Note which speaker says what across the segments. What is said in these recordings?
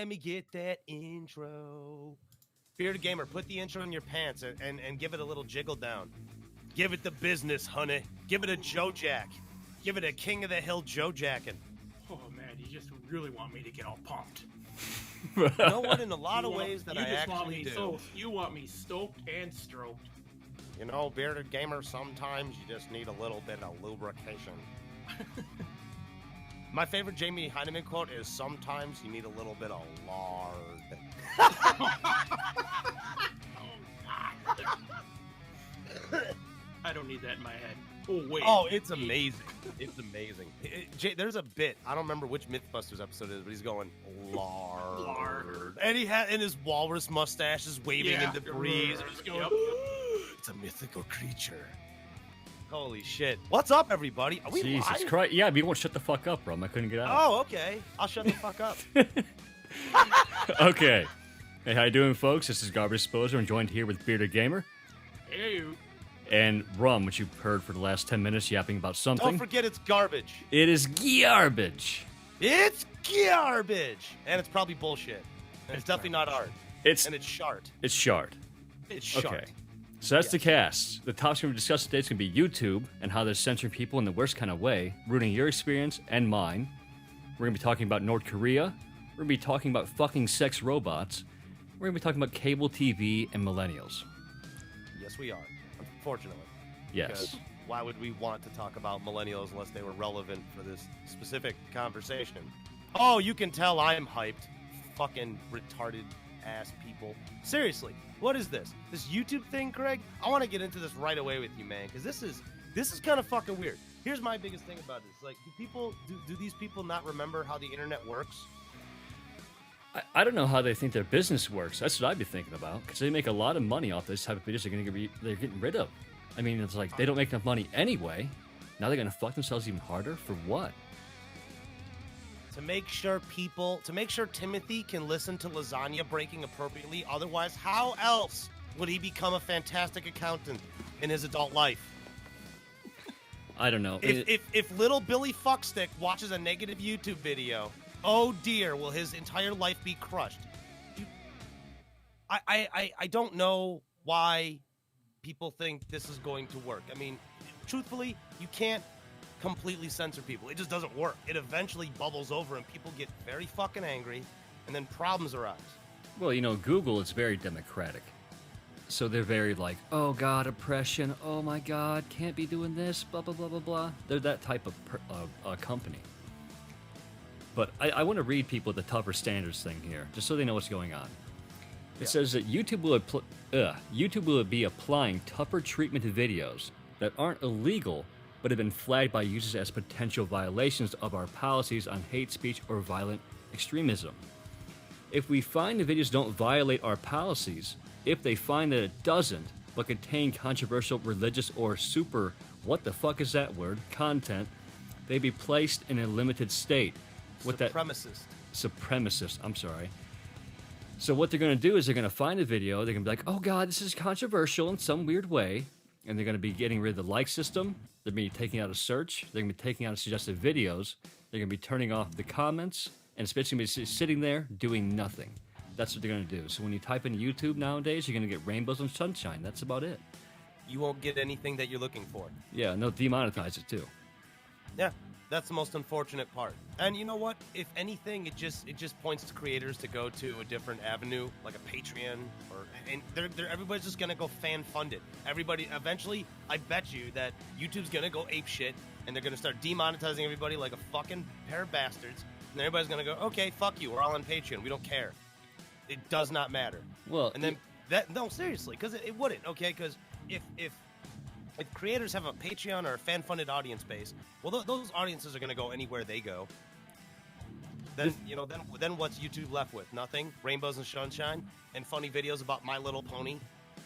Speaker 1: let me get that intro. Bearded Gamer, put the intro in your pants and give it a little jiggle down. Give it the business, honey. Give it a Joe Jack. Give it a King of the Hill Joe Jackin'.
Speaker 2: Oh, man, you just really want me to get all pumped.
Speaker 1: You know what? In a lot of ways that I actually do.
Speaker 2: You want me stoked and stroked.
Speaker 1: You know, Bearded Gamer, sometimes you just need a little bit of lubrication. My favorite Jamie Heineman quote is, sometimes you need a little bit of lard.
Speaker 2: I don't need that in my head. Oh, wait.
Speaker 1: Oh, it's amazing. It's amazing. There's a bit. I don't remember which Mythbusters episode it is, but he's going, lard.
Speaker 2: Lard.
Speaker 1: And his walrus mustache is waving in the breeze. And he's going, it's a mythical creature. Holy shit. What's up, everybody? Are we
Speaker 3: Jesus
Speaker 1: live?
Speaker 3: Christ. Yeah, but you won't shut the fuck up, Rum. I couldn't get out.
Speaker 1: Oh, okay. I'll shut the fuck up.
Speaker 3: Okay. Hey, how you doing, folks? This is Garbage Disposer. I'm joined here with Bearded Gamer.
Speaker 2: Hey,
Speaker 3: And Rum, which you've heard for the last 10 minutes yapping about something.
Speaker 1: Don't forget it's garbage.
Speaker 3: It is garbage.
Speaker 1: It's garbage. And it's probably bullshit. And it's definitely not art. And it's shart.
Speaker 3: It's shart.
Speaker 1: It's shart.
Speaker 3: Okay. So that's the cast. The topics we're going to discuss today is going to be YouTube and how they're censoring people in the worst kind of way, ruining your experience and mine. We're going to be talking about North Korea. We're going to be talking about fucking sex robots. We're going to be talking about cable TV and millennials.
Speaker 1: Yes, we are. Unfortunately.
Speaker 3: Yes.
Speaker 1: Because why would we want to talk about millennials unless they were relevant for this specific conversation? Oh, you can tell I'm hyped. Fucking retarded ass people. Seriously, what is this? This YouTube thing, Craig? I want to get into this right away with you, man, because this is kind of fucking weird. Here's my biggest thing about this. Like, do these people not remember how the internet works?
Speaker 3: I don't know how they think their business works. That's what I'd be thinking about, because they make a lot of money off this type of videos they're getting rid of. I mean, it's like they don't make enough money anyway. Now they're going to fuck themselves even harder? For what?
Speaker 1: To make sure Timothy can listen to lasagna breaking appropriately. Otherwise, how else would he become a fantastic accountant in his adult life?
Speaker 3: I don't know.
Speaker 1: If little Billy Fuckstick watches a negative YouTube video, oh dear, will his entire life be crushed? I don't know why people think this is going to work. I mean, truthfully, you can't completely censor people. It just doesn't work. It eventually bubbles over and people get very fucking angry and then problems arise.
Speaker 3: Well, you know, Google is very democratic. So they're very like, oh God, oppression. Oh my God, can't be doing this, blah, blah, blah, blah, blah. They're that type of company. But I want to read people the tougher standards thing here, just so they know what's going on. It says that YouTube will be applying tougher treatment to videos that aren't illegal, but have been flagged by users as potential violations of our policies on hate speech or violent extremism. If we find the videos don't violate our policies, if they find that it doesn't, but contain controversial religious or super, what the fuck is that word, content, they be placed in a limited state. Supremacist, I'm sorry. So what they're going to do is they're going to find a video, they're going to be like, oh God, this is controversial in some weird way, and they're going to be getting rid of the like system, they're going to be taking out a search, they're going to be taking out suggested videos, they're going to be turning off the comments, and it's basically going to be sitting there doing nothing. That's what they're going to do. So when you type in YouTube nowadays, you're going to get rainbows and sunshine. That's about it.
Speaker 1: You won't get anything that you're looking for.
Speaker 3: Yeah, and they'll demonetize it too.
Speaker 1: Yeah, that's the most unfortunate part. And you know what? If anything, it just points to creators to go to a different avenue, like a Patreon, and everybody's just gonna go fan fund it. Everybody eventually, I bet you that YouTube's gonna go ape shit, and they're gonna start demonetizing everybody like a fucking pair of bastards. And everybody's gonna go, okay, fuck you, we're all on Patreon, we don't care. It does not matter.
Speaker 3: Well,
Speaker 1: and then no, seriously, because it wouldn't, okay? Because if creators have a Patreon or a fan-funded audience base, well, those audiences are going to go anywhere they go. Then then what's YouTube left with? Nothing. Rainbows and sunshine and funny videos about My Little Pony.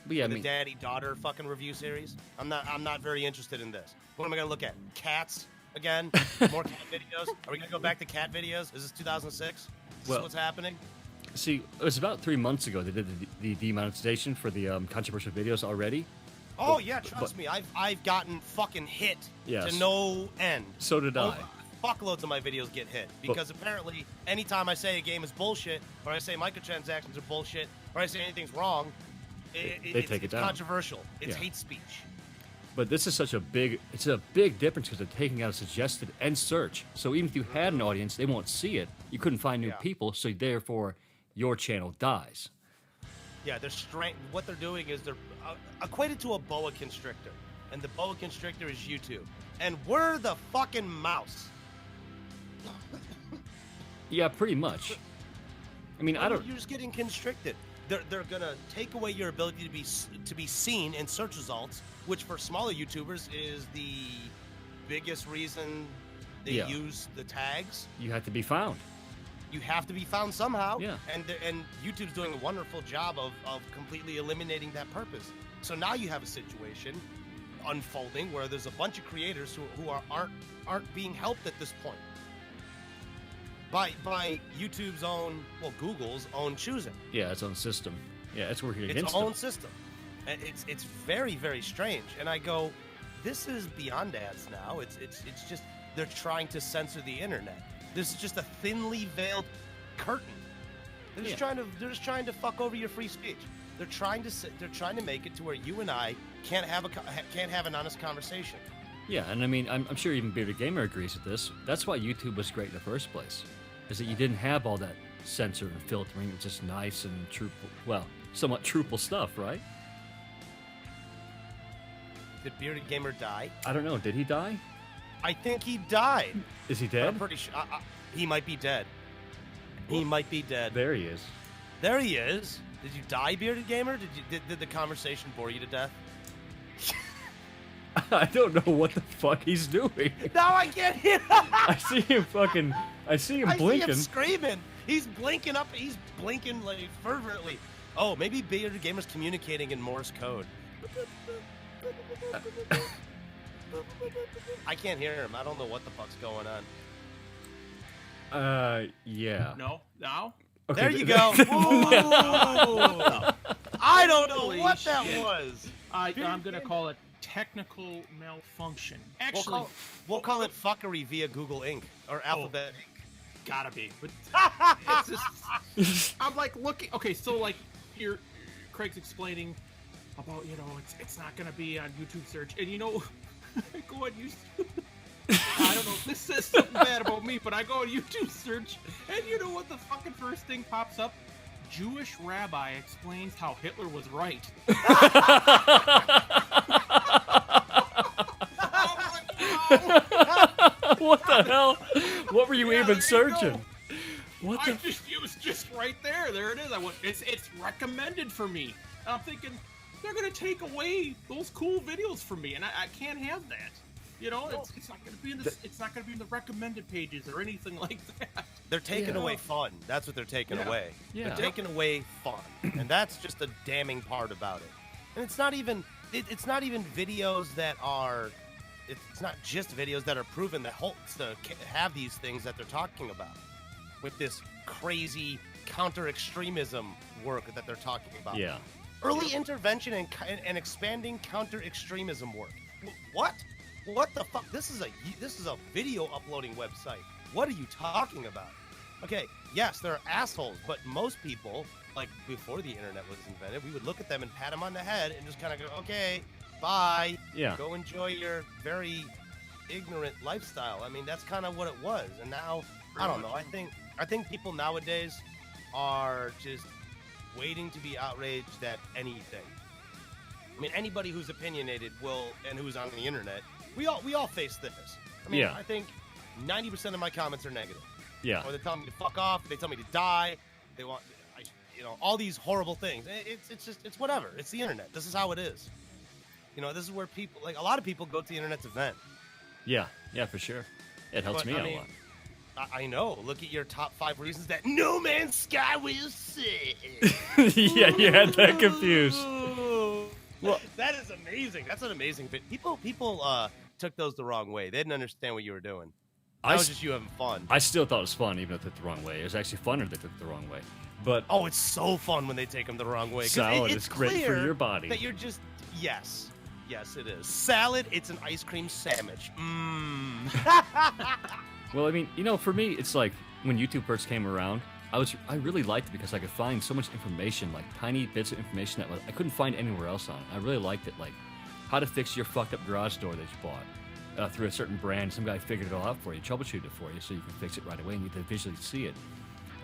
Speaker 3: But yeah,
Speaker 1: the daddy-daughter fucking review series. I'm not very interested in this. What am I going to look at? Cats again? More cat videos? Are we going to go back to cat videos? Is this 2006? Is this what's happening?
Speaker 3: See, it was about 3 months ago they did the demonetization for the controversial videos already.
Speaker 1: Oh, yeah, trust me. I've gotten fucking hit to no end.
Speaker 3: So did I.
Speaker 1: fuckloads of my videos get hit because apparently anytime I say a game is bullshit, or I say microtransactions are bullshit, or I say anything's wrong,
Speaker 3: they take it down.
Speaker 1: It's controversial. It's hate speech.
Speaker 3: But this is such a big difference because they're taking out suggested and search. So even if you had an audience, they won't see it. You couldn't find new people, so therefore your channel dies.
Speaker 1: Yeah, what they're doing is they're equated to a boa constrictor, and the boa constrictor is YouTube, and we're the fucking mouse.
Speaker 3: Yeah, pretty much. I mean, I don't.
Speaker 1: You're just getting constricted. They're gonna take away your ability to be seen in search results, which for smaller YouTubers is the biggest reason they use the tags.
Speaker 3: You have to be found.
Speaker 1: You have to be found somehow.
Speaker 3: Yeah.
Speaker 1: And YouTube's doing a wonderful job of completely eliminating that purpose. So now you have a situation unfolding where there's a bunch of creators who aren't being helped at this point by YouTube's own, Google's own choosing.
Speaker 3: Yeah, its own system. Yeah, it's working against
Speaker 1: its own system. And it's very, very strange. And I go, this is beyond ads now. It's just they're trying to censor the internet. This is just a thinly veiled curtain. They're just trying to fuck over your free speech. They're trying to make it to where you and I can't have an honest conversation.
Speaker 3: Yeah, and I mean, I'm sure even Bearded Gamer agrees with this. That's why YouTube was great in the first place, is that you didn't have all that censor and filtering. It was just nice and somewhat truthful stuff, right?
Speaker 1: Did Bearded Gamer die?
Speaker 3: I don't know. Did he die?
Speaker 1: I think he died.
Speaker 3: Is he dead?
Speaker 1: I'm pretty sure. He might be dead. He might be dead.
Speaker 3: There he is.
Speaker 1: There he is. Did you die, Bearded Gamer? Did the conversation bore you to death?
Speaker 3: I don't know what the fuck he's doing.
Speaker 1: Now I can't hear.
Speaker 3: I see him blinking.
Speaker 1: I see him screaming. He's blinking up. He's blinking like fervently. Oh, maybe Bearded Gamer's communicating in Morse code. I can't hear him. I don't know what the fuck's going on.
Speaker 3: Yeah.
Speaker 2: No, now.
Speaker 3: Okay,
Speaker 1: there you go. I don't know what that was.
Speaker 2: I'm gonna call it technical malfunction. Actually,
Speaker 1: we'll call it fuckery via Google Inc. or Alphabet Inc.
Speaker 2: Gotta be. But it's just, I'm like looking. Okay, so like here, Craig's explaining about it's not gonna be on YouTube search, and I go on YouTube. I don't know if this says something bad about me, but I go on YouTube search, and you know what the fucking first thing pops up? Jewish rabbi explains how Hitler was right.
Speaker 3: What the hell? What were you even searching?
Speaker 2: It was just right there. There it is. I went. It's recommended for me. And I'm thinking they're gonna take away those cool videos from me, and I can't have that. It's not gonna be in it's not gonna be in the recommended pages or anything like that.
Speaker 1: They're taking away fun. That's what they're taking away.
Speaker 3: Yeah.
Speaker 1: They're taking away fun, and that's just a damning part about it. And it's not even videos that are. It's not just videos that are proven that Holtz to have these things that they're talking about with this crazy counter-extremism work that they're talking about.
Speaker 3: Yeah.
Speaker 1: Early intervention and expanding counter-extremism work. What? What the fuck? This is a video uploading website. What are you talking about? Okay, yes, there are assholes, but most people, like before the internet was invented, we would look at them and pat them on the head and just kind of go, okay, bye.
Speaker 3: Yeah.
Speaker 1: Go enjoy your very ignorant lifestyle. I mean, that's kind of what it was. And now, I don't know. I think people nowadays are just waiting to be outraged at anything. I mean, anybody who's opinionated and who's on the internet, we all face this. I mean, I think 90% of my comments are negative.
Speaker 3: Yeah.
Speaker 1: Or they tell me to fuck off. They tell me to die. They want, all these horrible things. It's whatever. It's the internet. This is how it is. This is where people, like a lot of people go to the internet's event.
Speaker 3: Yeah, for sure. It helps me out a lot.
Speaker 1: I know. Look at your top 5 reasons that No Man's Sky will sit.
Speaker 3: Yeah, you had that confused.
Speaker 1: Well, that is amazing. That's an amazing bit. People took those the wrong way. They didn't understand what you were doing. That was just you having fun.
Speaker 3: I still thought it was fun, even if they took it the wrong way. It was actually funner if they took it the wrong way. But
Speaker 1: it's so fun when they take them the wrong way.
Speaker 3: Salad
Speaker 1: it's
Speaker 3: is great for your body.
Speaker 1: That you're just Yes, it is. Salad, it's an ice cream sandwich.
Speaker 3: Well, I mean, for me, it's like when YouTube first came around, I really liked it because I could find so much information, like tiny bits of information that I couldn't find anywhere else on it. I really liked it, like how to fix your fucked up garage door that you bought through a certain brand. Some guy figured it all out for you, troubleshooted it for you, so you can fix it right away and you can visually see it.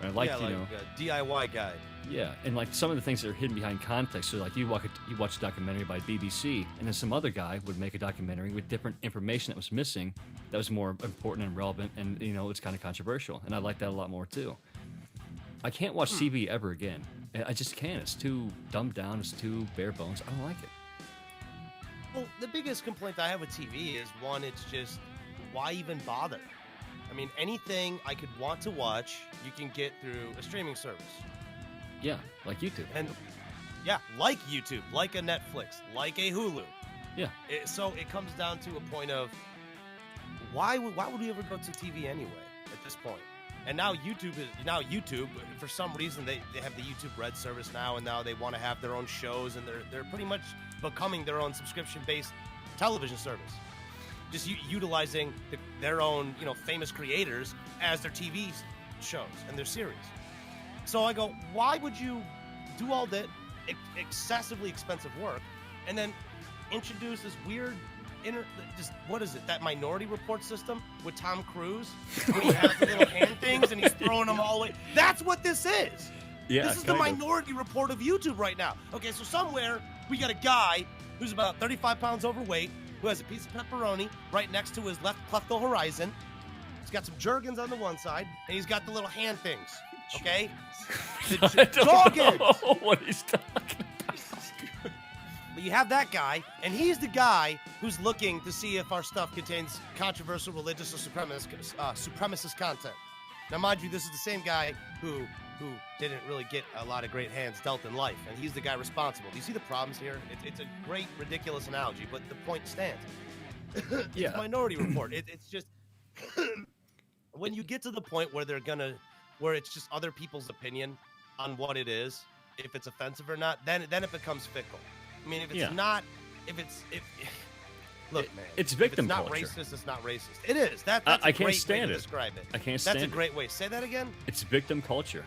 Speaker 3: And I liked,
Speaker 1: yeah, like a DIY guide.
Speaker 3: Yeah, and like some of the things that are hidden behind context. So like you watch a documentary by BBC, and then some other guy would make a documentary with different information that was missing, that was more important and relevant, and it's kind of controversial. And I like that a lot more too. I can't watch TV ever again. I just can't. It's too dumbed down. It's too bare bones. I don't like it.
Speaker 1: Well, the biggest complaint I have with TV is one, it's just why even bother? I mean, anything I could want to watch, you can get through a streaming service.
Speaker 3: Yeah, like YouTube.
Speaker 1: And yeah, like YouTube, like a Netflix, like a Hulu.
Speaker 3: Yeah.
Speaker 1: So it comes down to a point of why would we ever go to TV anyway at this point? And now YouTube, for some reason, they have the YouTube Red service now, and now they want to have their own shows, and they're pretty much becoming their own subscription-based television service. Just utilizing their own, famous creators as their TV shows and their series. So I go, why would you do all that excessively expensive work and then introduce this weird what is it, that Minority Report system with Tom Cruise? Where he has the little hand things and he's throwing them all away. That's what this is.
Speaker 3: Yeah,
Speaker 1: this is the Minority Report of YouTube right now. Okay, so somewhere we got a guy who's about 35 pounds overweight, who has a piece of pepperoni right next to his left klepto horizon. He's got some Jergens on the one side, and he's got the little hand things. Okay?
Speaker 3: I don't
Speaker 1: Jergens!
Speaker 3: know what he's talking about.
Speaker 1: But you have that guy, and he's the guy who's looking to see if our stuff contains controversial religious or supremacist content. Now, mind you, this is the same guy who didn't really get a lot of great hands dealt in life, and he's the guy responsible. Do you see the problems here? It's a great, ridiculous analogy, but the point stands. It's Minority Report. It's just when you get to the point where where it's just other people's opinion on what it is, if it's offensive or not, then it becomes fickle. I mean, if it's not, look, man,
Speaker 3: it's victim
Speaker 1: if it's not
Speaker 3: culture.
Speaker 1: Racist, it's not racist. It is. That's
Speaker 3: I
Speaker 1: a
Speaker 3: can't
Speaker 1: great
Speaker 3: stand
Speaker 1: way to
Speaker 3: it.
Speaker 1: describe it.
Speaker 3: I can't stand it.
Speaker 1: That's a great way. Say that again.
Speaker 3: It's victim culture.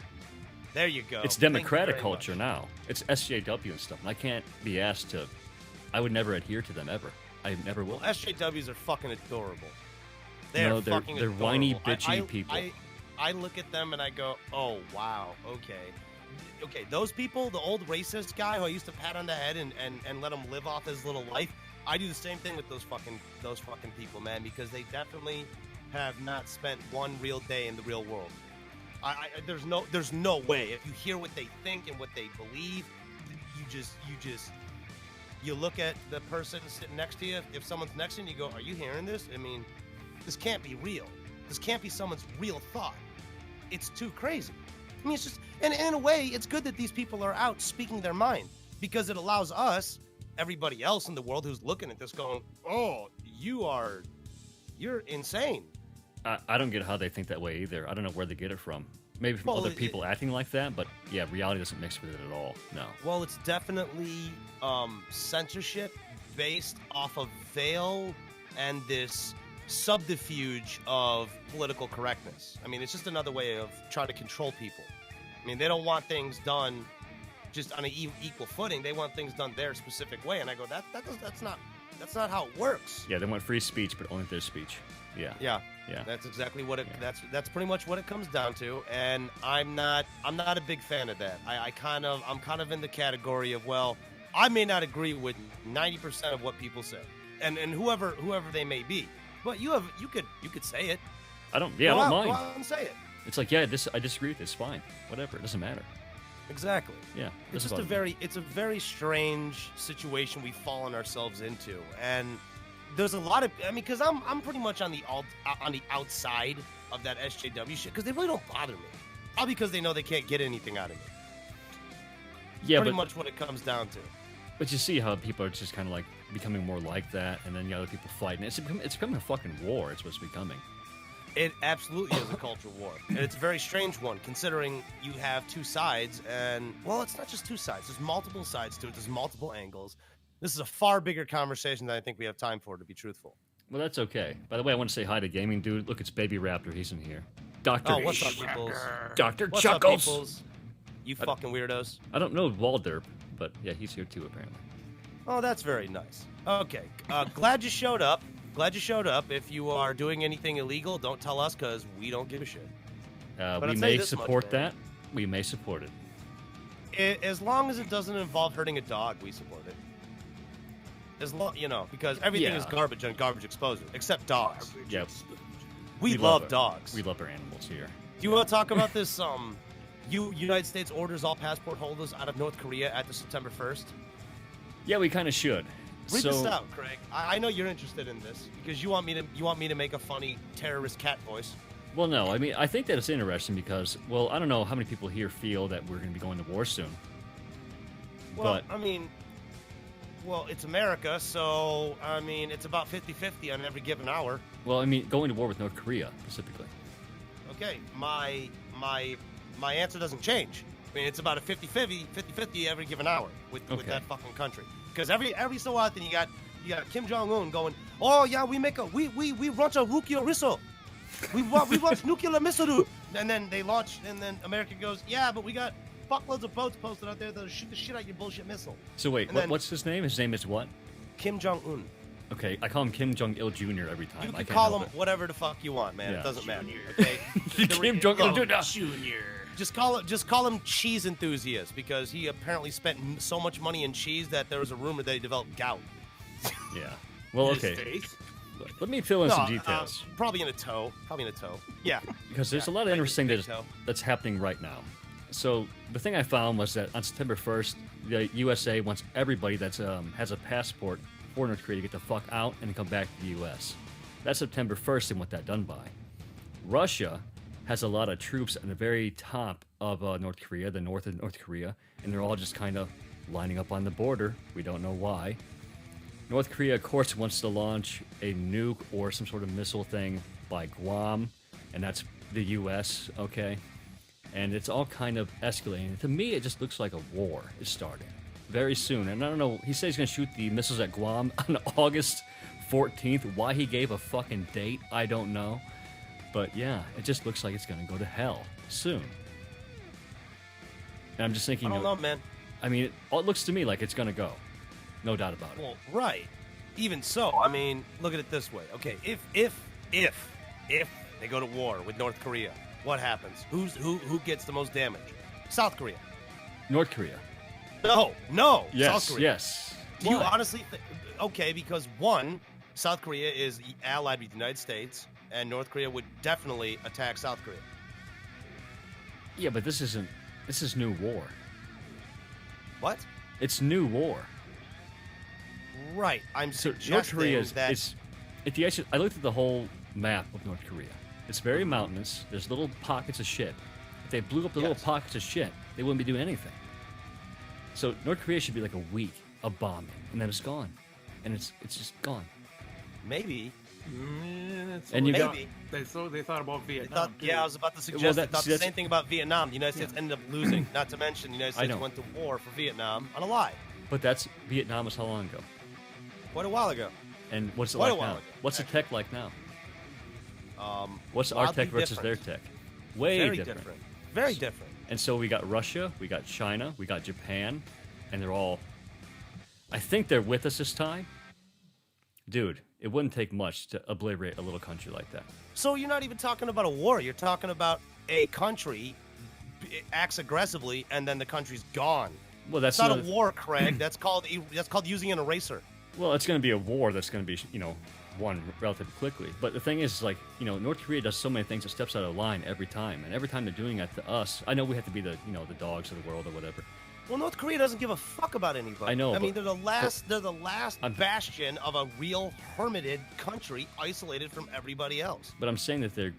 Speaker 1: There you go.
Speaker 3: It's democratic culture now. It's SJW and stuff, and I can't be asked to. I would never adhere to them ever. I never will.
Speaker 1: Well, SJWs are fucking adorable.
Speaker 3: They're
Speaker 1: fucking
Speaker 3: they're
Speaker 1: adorable.
Speaker 3: whiny, bitchy people.
Speaker 1: I look at them and I go, oh wow, okay, those people, the old racist guy who I used to pat on the head and let him live off his little life. I do the same thing with those fucking people, man, because they definitely have not spent one real day in the real world. There's no way. If you hear what they think and what they believe, you look at the person sitting next to you. If someone's next to you, you go, are you hearing this? I mean, this can't be real. This can't be someone's real thought. It's too crazy. I mean, it's just, and in a way, it's good that these people are out speaking their mind, because it allows us, everybody else in the world who's looking at this going, oh, you're insane.
Speaker 3: I don't get how they think that way either. I don't know where they get it from. Maybe from other people acting like that, but yeah, reality doesn't mix with it at all. No.
Speaker 1: Well, it's definitely censorship based off of veil and this subterfuge of political correctness. I mean, it's just another way of trying to control people. I mean, they don't want things done just on an equal footing. They want things done their specific way. And I go, that's not how it works.
Speaker 3: Yeah, they want free speech, but only their speech. Yeah.
Speaker 1: That's exactly what it. That's pretty much what it comes down to. And I'm not a big fan of that. I'm kind of in the category of, well, I may not agree with 90% of what people say, and whoever they may be. But you could say it.
Speaker 3: I don't mind.
Speaker 1: Go out and say it.
Speaker 3: It's like, yeah, I disagree with this. Fine, whatever. It doesn't matter.
Speaker 1: Exactly.
Speaker 3: Yeah.
Speaker 1: It's just a very strange situation we've fallen ourselves into, and there's a lot of, I mean, because I'm pretty much on the outside of that SJW shit, because they really don't bother me. Probably because they know they can't get anything out of me.
Speaker 3: Yeah,
Speaker 1: pretty much what it comes down to.
Speaker 3: But you see how people are just kind of like becoming more like that, and then you got other people fighting. It's becoming a fucking war. It's what's becoming.
Speaker 1: It absolutely is a cultural war, and it's a very strange one, considering you have two sides, and, well, it's not just two sides. There's multiple sides to it. There's multiple angles. This is a far bigger conversation than I think we have time for, to be truthful.
Speaker 3: Well, that's okay. By the way, I want to say hi to Gaming Dude. Look, it's Baby Raptor. He's in here. Doctor.
Speaker 1: Oh, what's up, peoples?
Speaker 3: Dr.
Speaker 1: What's
Speaker 3: Chuckles.
Speaker 1: up, peoples? You fucking weirdos.
Speaker 3: I don't know Walderp, but yeah, he's here too, apparently.
Speaker 1: Oh, that's very nice. Okay, glad you showed up. Glad you showed up. If you are doing anything illegal, don't tell us, because we don't give a shit.
Speaker 3: We
Speaker 1: I'll tell
Speaker 3: may
Speaker 1: you this
Speaker 3: support
Speaker 1: much, man.
Speaker 3: that. We may support it.
Speaker 1: As long as it doesn't involve hurting a dog, we support it. As long, because everything is
Speaker 3: Yeah.
Speaker 1: garbage on Garbage Exposure, except dogs.
Speaker 3: Yep.
Speaker 1: We love dogs.
Speaker 3: We love our animals here.
Speaker 1: Do you want to talk about this? United States orders all passport holders out of North Korea after September 1st.
Speaker 3: Yeah, we kind of should.
Speaker 1: Read this out, Craig. I know you're interested in this because you want me to make a funny terrorist cat voice.
Speaker 3: Well, no, I mean, I think that it's interesting because, well, I don't know how many people here feel that we're going to be going to war soon.
Speaker 1: Well,
Speaker 3: but
Speaker 1: it's America, so it's about 50-50 on every given hour.
Speaker 3: well, I mean, going to war with North Korea specifically.
Speaker 1: Okay, my answer doesn't change. I mean, it's about a 50-50 every given hour with that fucking country. Because every so often you got Kim Jong Un going, oh yeah, we launch a nuclear missile, we launch nuclear missile, and then they launch, and then America goes, yeah, but we got fuckloads of boats posted out there that'll shoot the shit out of your bullshit missile.
Speaker 3: So wait,
Speaker 1: And then-
Speaker 3: what's his name? His name is what?
Speaker 1: Kim Jong Un.
Speaker 3: Okay, I call him Kim Jong Il Jr. every time.
Speaker 1: You
Speaker 3: I
Speaker 1: can
Speaker 3: can't
Speaker 1: call
Speaker 3: help
Speaker 1: him
Speaker 3: it.
Speaker 1: whatever the fuck you want, man.
Speaker 3: Yeah.
Speaker 1: It doesn't matter. Okay.
Speaker 3: Kim Jong Il Jr.
Speaker 2: Junior.
Speaker 1: Just call him cheese enthusiast because he apparently spent so much money in cheese that there was a rumor that he developed gout.
Speaker 3: Yeah. Well,
Speaker 2: His
Speaker 3: okay.
Speaker 2: face.
Speaker 3: Let me fill in some details
Speaker 1: Probably in a toe. Yeah.
Speaker 3: because there's a lot of interesting that's happening right now. So the thing I found was that on September 1st, the USA wants everybody that has a passport for North Korea to get the fuck out and come back to the U.S. That's September 1st and what that done by. Russia has a lot of troops at the very top of North Korea, the north of North Korea, and they're all just kind of lining up on the border. We don't know why. North Korea, of course, wants to launch a nuke or some sort of missile thing by Guam, and that's the U.S., okay? And it's all kind of escalating. To me, it just looks like a war is starting very soon. And I don't know, he says he's going to shoot the missiles at Guam on August 14th. Why he gave a fucking date, I don't know. But yeah, it just looks like it's going to go to hell soon. And I'm just thinking,
Speaker 1: I don't know, man.
Speaker 3: I mean, it looks to me like it's going to go. No doubt about it.
Speaker 1: Well, right. Even so, I mean, look at it this way. Okay, if they go to war with North Korea, what happens? Who gets the most damage? South Korea.
Speaker 3: North Korea.
Speaker 1: No.
Speaker 3: Yes,
Speaker 1: South Korea.
Speaker 3: yes.
Speaker 1: Do you honestly okay, because one, South Korea is allied with the United States, and North Korea would definitely attack South Korea.
Speaker 3: Yeah, but this is new war.
Speaker 1: What?
Speaker 3: It's new war.
Speaker 1: Right. I'm
Speaker 3: So
Speaker 1: suggesting
Speaker 3: North Korea
Speaker 1: that
Speaker 3: I looked at the whole map of North Korea. It's very mountainous. There's little pockets of shit. If they blew up the little
Speaker 1: Yes.
Speaker 3: pockets of shit, they wouldn't be doing anything. So North Korea should be like a week of bombing, and then it's gone, and it's just gone.
Speaker 1: maybe.
Speaker 3: And you
Speaker 1: maybe.
Speaker 3: got-
Speaker 2: They thought about Vietnam.
Speaker 1: I was about to suggest they thought the
Speaker 3: that's-
Speaker 1: same thing about Vietnam. The United States ended up losing. Not to mention, the United
Speaker 3: I
Speaker 1: States
Speaker 3: know.
Speaker 1: went to war for Vietnam on a lie.
Speaker 3: But that's Vietnam was how long ago?
Speaker 1: Quite a while ago.
Speaker 3: And what's it
Speaker 1: Quite a
Speaker 3: like
Speaker 1: while
Speaker 3: now?
Speaker 1: ago,
Speaker 3: What's the tech like now? What's our
Speaker 1: Wildly
Speaker 3: tech versus their
Speaker 1: different.
Speaker 3: tech? Way
Speaker 1: Very
Speaker 3: different.
Speaker 1: different. Very different.
Speaker 3: And so we got Russia, we got China, we got Japan, and they're all. I think they're with us this time. Dude, it wouldn't take much to obliterate a little country like that.
Speaker 1: So you're not even talking about a war. You're talking about a country acts aggressively and then the country's gone.
Speaker 3: Well, that's
Speaker 1: It's not a
Speaker 3: another-
Speaker 1: war, Craig. That's called using an eraser.
Speaker 3: Well, it's going to be a war that's going to be, won relatively quickly. But the thing is, like, North Korea does so many things that steps out of line every time. And every time they're doing that to us, I know we have to be the dogs of the world or whatever.
Speaker 1: Well, North Korea doesn't give a fuck about anybody.
Speaker 3: I know,
Speaker 1: I mean,
Speaker 3: but-
Speaker 1: they're the last bastion of a real hermited country, isolated from everybody else.
Speaker 3: But I'm saying that they're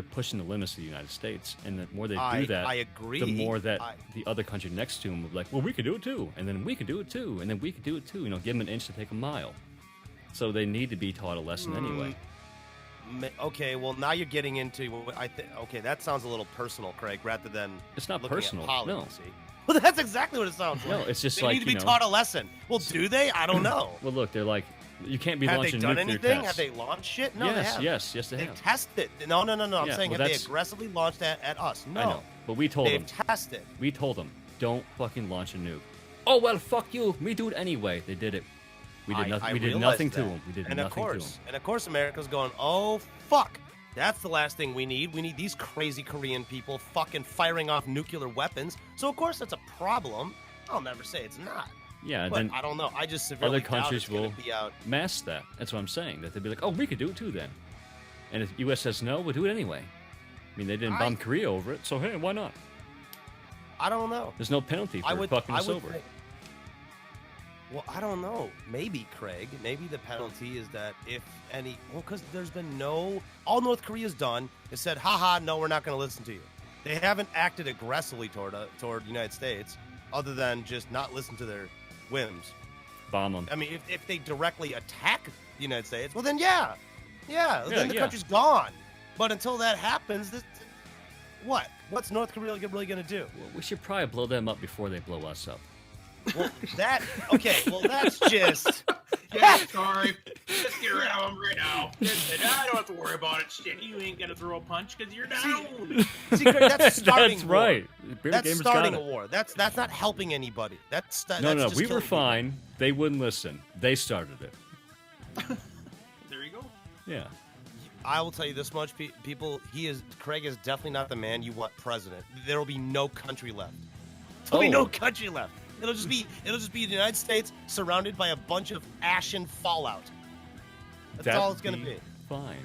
Speaker 3: pushing the limits of the United States. And the more they
Speaker 1: I-
Speaker 3: do that,
Speaker 1: I agree.
Speaker 3: the more that
Speaker 1: I-
Speaker 3: the other country next to them will be like, well, we could do it too. And then we could do it too. And then we could do it too. Give them an inch to take a mile. So they need to be taught a lesson anyway.
Speaker 1: Okay, well, now you're getting into okay, that sounds a little personal, Craig, rather than
Speaker 3: It's not
Speaker 1: looking at
Speaker 3: personal,
Speaker 1: policy.
Speaker 3: no.
Speaker 1: Well, that's exactly what it sounds like.
Speaker 3: No, it's just
Speaker 1: they
Speaker 3: like,
Speaker 1: need to be taught a lesson. Well, do they? I don't know.
Speaker 3: Well, look, they're like, You can't be
Speaker 1: Have they
Speaker 3: launching
Speaker 1: done
Speaker 3: nuclear
Speaker 1: anything?
Speaker 3: tests.
Speaker 1: Have they launched shit? No,
Speaker 3: yes,
Speaker 1: they have.
Speaker 3: yes, they
Speaker 1: They've
Speaker 3: have.
Speaker 1: tested. No. I'm
Speaker 3: Yeah,
Speaker 1: saying
Speaker 3: well,
Speaker 1: have they
Speaker 3: that's-
Speaker 1: aggressively launched at us? No.
Speaker 3: I know, but we told them.
Speaker 1: They've tested.
Speaker 3: We told them, don't fucking launch a nuke. Oh well, fuck you. We do it anyway. They did it. We did nothing. We did
Speaker 1: realized
Speaker 3: nothing to
Speaker 1: that.
Speaker 3: them. We did
Speaker 1: and
Speaker 3: nothing to them.
Speaker 1: And of course, America's going, oh fuck. That's the last thing we need. We need these crazy Korean people fucking firing off nuclear weapons. So of course that's a problem. I'll never say it's not.
Speaker 3: Yeah,
Speaker 1: But
Speaker 3: then
Speaker 1: I don't know. I just severely
Speaker 3: other countries
Speaker 1: doubt it's
Speaker 3: will
Speaker 1: gonna be out.
Speaker 3: mask that. That's what I'm saying. That they'll be like, oh, we could do it too then. And if the U.S. says no, we'll do it anyway. I mean, they didn't bomb Korea over it, so hey, why not?
Speaker 1: I don't know.
Speaker 3: There's no penalty for fucking us over.
Speaker 1: Well, I don't know. Maybe, Craig. Maybe the penalty is that if any... Well, because there's been no... All North Korea's done is said, haha, no, we're not going to listen to you. They haven't acted aggressively toward the United States other than just not listen to their whims.
Speaker 3: Bomb them.
Speaker 1: I mean, if they directly attack the United States, well, then yeah, then the
Speaker 3: yeah.
Speaker 1: country's gone. But until that happens, what? What's North Korea really going to do?
Speaker 3: Well, we should probably blow them up before they blow us up.
Speaker 1: Well, that's just...
Speaker 2: Yeah, sorry. Just get rid of him right now. I don't have to worry about it. Shit, you ain't gonna throw a punch because you're down.
Speaker 1: See, Craig, that's starting
Speaker 3: That's
Speaker 1: war.
Speaker 3: right.
Speaker 1: That's
Speaker 3: Gamers
Speaker 1: starting
Speaker 3: got
Speaker 1: a
Speaker 3: it.
Speaker 1: war. That's not helping anybody.
Speaker 3: No,
Speaker 1: just
Speaker 3: we were
Speaker 1: killing
Speaker 3: fine. They wouldn't listen. They started it.
Speaker 2: There you go.
Speaker 3: Yeah.
Speaker 1: people. I will tell you this much, people. Craig is definitely not the man you want president. There will be no country left. There'll be no country left. It'll just be the United States surrounded by a bunch of ashen fallout. That's all it's gonna be.
Speaker 3: Fine.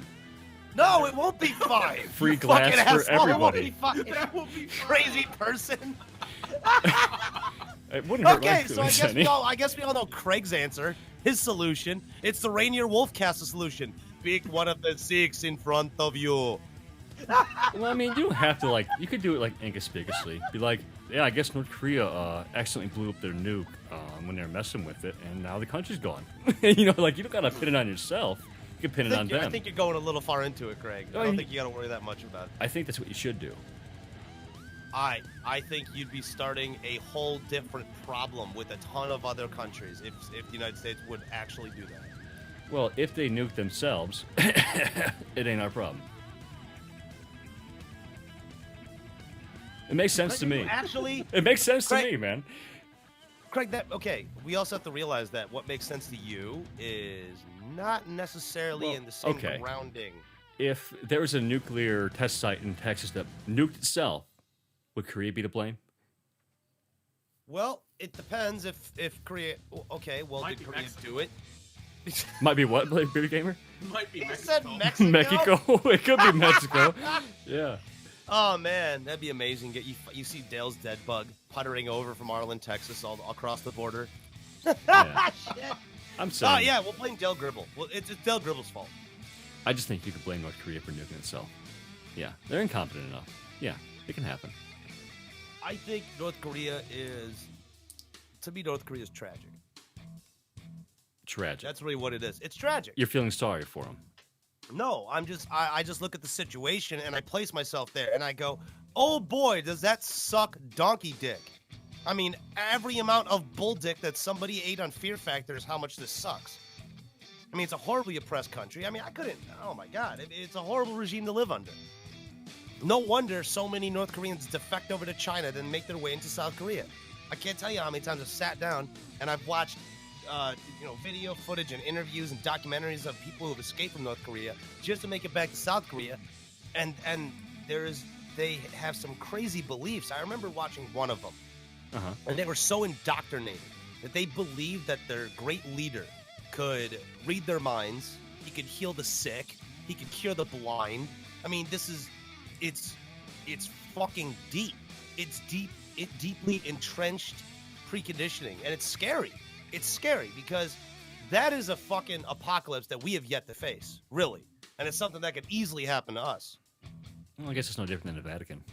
Speaker 1: No, it won't be fine.
Speaker 3: Free
Speaker 1: You
Speaker 3: glass
Speaker 1: fucking
Speaker 3: for
Speaker 1: asshole.
Speaker 3: everybody.
Speaker 1: It won't be
Speaker 2: That won't be fine.
Speaker 1: crazy person.
Speaker 3: It wouldn't hurt
Speaker 1: Okay,
Speaker 3: my
Speaker 1: so I
Speaker 3: feelings
Speaker 1: guess
Speaker 3: any.
Speaker 1: I guess we all know Craig's answer. His solution. It's the Rainier Wolfcastle solution. Pick one of the 6 in front of you.
Speaker 3: Well, I mean, you don't have to, you could do it, inconspicuously. Be like, yeah, I guess North Korea accidentally blew up their nuke when they were messing with it, and now the country's gone. You don't gotta pin it on yourself. You can pin it on them.
Speaker 1: I think you're going a little far into it, Craig. I don't think you gotta worry that much about it.
Speaker 3: I think that's what you should do.
Speaker 1: I think you'd be starting a whole different problem with a ton of other countries if the United States would actually do that.
Speaker 3: Well, if they nuke themselves, it ain't our problem. It makes sense to me.
Speaker 1: Actually,
Speaker 3: It makes sense to
Speaker 1: Craig-
Speaker 3: me, man.
Speaker 1: Craig, we also have to realize that what makes sense to you is not necessarily in the same grounding.
Speaker 3: If there was a nuclear test site in Texas that nuked itself, would Korea be to blame?
Speaker 1: Well, it depends if Korea... Okay, well,
Speaker 2: Might
Speaker 1: did
Speaker 2: be
Speaker 1: Korea
Speaker 2: Mexico.
Speaker 1: do it?
Speaker 3: Might be what, Baby Gamer?
Speaker 2: Might be
Speaker 1: He
Speaker 2: Mexico.
Speaker 1: said Mexico?
Speaker 3: Mexico? It could be Mexico. Yeah.
Speaker 1: Oh, man, that'd be amazing. You see Dale's dead bug puttering over from Arlen, Texas, all across the border.
Speaker 3: Yeah.
Speaker 1: Shit.
Speaker 3: I'm saying.
Speaker 1: Yeah, we'll blame Dale Gribble. Well, it's Dale Gribble's fault.
Speaker 3: I just think you could blame North Korea for nuking itself. Yeah, they're incompetent enough. Yeah, it can happen.
Speaker 1: I think North Korea is... To me, North Korea is tragic.
Speaker 3: Tragic.
Speaker 1: That's really what it is. It's tragic.
Speaker 3: You're feeling sorry for them.
Speaker 1: No, I just look at the situation and I place myself there and I go, oh boy, does that suck donkey dick. I mean, every amount of bull dick that somebody ate on Fear Factor is how much this sucks. I mean, it's a horribly oppressed country. I mean, oh my God, it's a horrible regime to live under. No wonder so many North Koreans defect over to China then make their way into South Korea. I can't tell you how many times I've sat down and I've watched video footage and interviews and documentaries of people who have escaped from North Korea just to make it back to South Korea, and they have some crazy beliefs. I remember watching one of them, and they were so indoctrinated that they believed that their great leader could read their minds, he could heal the sick, he could cure the blind. I mean, it's fucking deep. It's deeply entrenched preconditioning, and it's scary. It's scary because that is a fucking apocalypse that we have yet to face, really. And it's something that could easily happen to us.
Speaker 3: Well, I guess it's no different than the Vatican.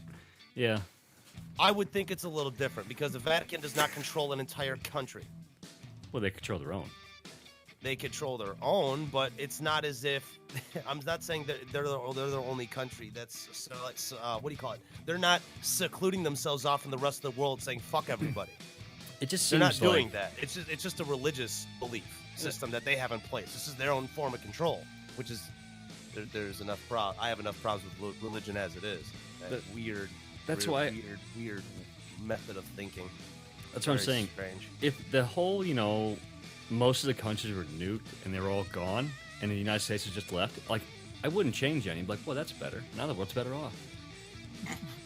Speaker 3: Yeah.
Speaker 1: I would think it's a little different because the Vatican does not control an entire country.
Speaker 3: Well, they control their own.
Speaker 1: They control their own, but it's not as if... I'm not saying that they're their only country. That's, what do you call it? They're not secluding themselves off from the rest of the world saying, fuck everybody.
Speaker 3: It just
Speaker 1: They're
Speaker 3: seems
Speaker 1: not doing that. It's just a religious belief. system that they have in place. This is their own form of control, which is there's enough I have enough problems with religion as it is. That weird.
Speaker 3: That's
Speaker 1: weird,
Speaker 3: why
Speaker 1: weird method of thinking.
Speaker 3: That's what I'm
Speaker 1: Very
Speaker 3: saying.
Speaker 1: Strange.
Speaker 3: If the whole, most of the countries were nuked and they were all gone, and the United States was just left, like, I wouldn't change any. I'd be like, well, that's better. Now the world's better off.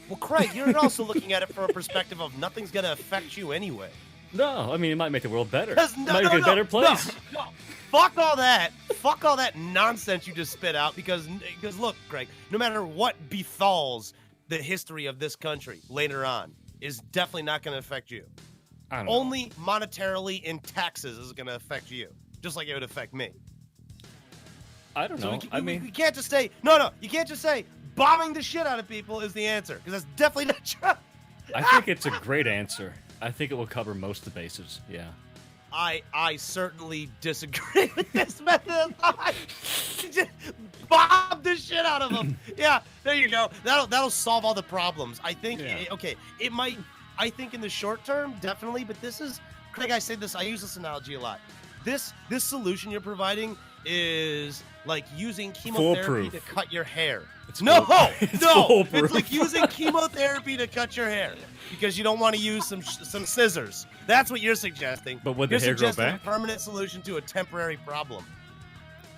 Speaker 1: Well, Craig, you're also looking at it from a perspective of nothing's going to affect you anyway.
Speaker 3: No, I mean, it might make the world better.
Speaker 1: No,
Speaker 3: It might make it a better place.
Speaker 1: No. Fuck all that. Fuck all that nonsense you just spit out because look, Greg, no matter what befalls the history of this country later on is definitely not going to affect you.
Speaker 3: I don't know.
Speaker 1: Only monetarily in taxes is going to affect you, just like it would affect me.
Speaker 3: I don't know.
Speaker 1: We can't just say, no, you can't just say bombing the shit out of people is the answer because that's definitely not true.
Speaker 3: I think it's a great answer. I think it will cover most of the bases. Yeah.
Speaker 1: I certainly disagree with this method of thought. Just bomb the shit out of them. Yeah, there you go. That'll solve all the problems. I think.
Speaker 3: Yeah.
Speaker 1: Okay, it might. I think in the short term, definitely. But this is, Craig. I say this. I use this analogy a lot. This solution you're providing is like using chemotherapy
Speaker 3: Foolproof.
Speaker 1: to cut your hair.
Speaker 3: It's
Speaker 1: No,
Speaker 3: it's
Speaker 1: no,
Speaker 3: foolproof.
Speaker 1: it's like using chemotherapy to cut your hair because you don't want to use some scissors. That's what you're suggesting.
Speaker 3: But would the
Speaker 1: you're
Speaker 3: hair grow
Speaker 1: suggesting
Speaker 3: back?
Speaker 1: a permanent solution to a temporary problem.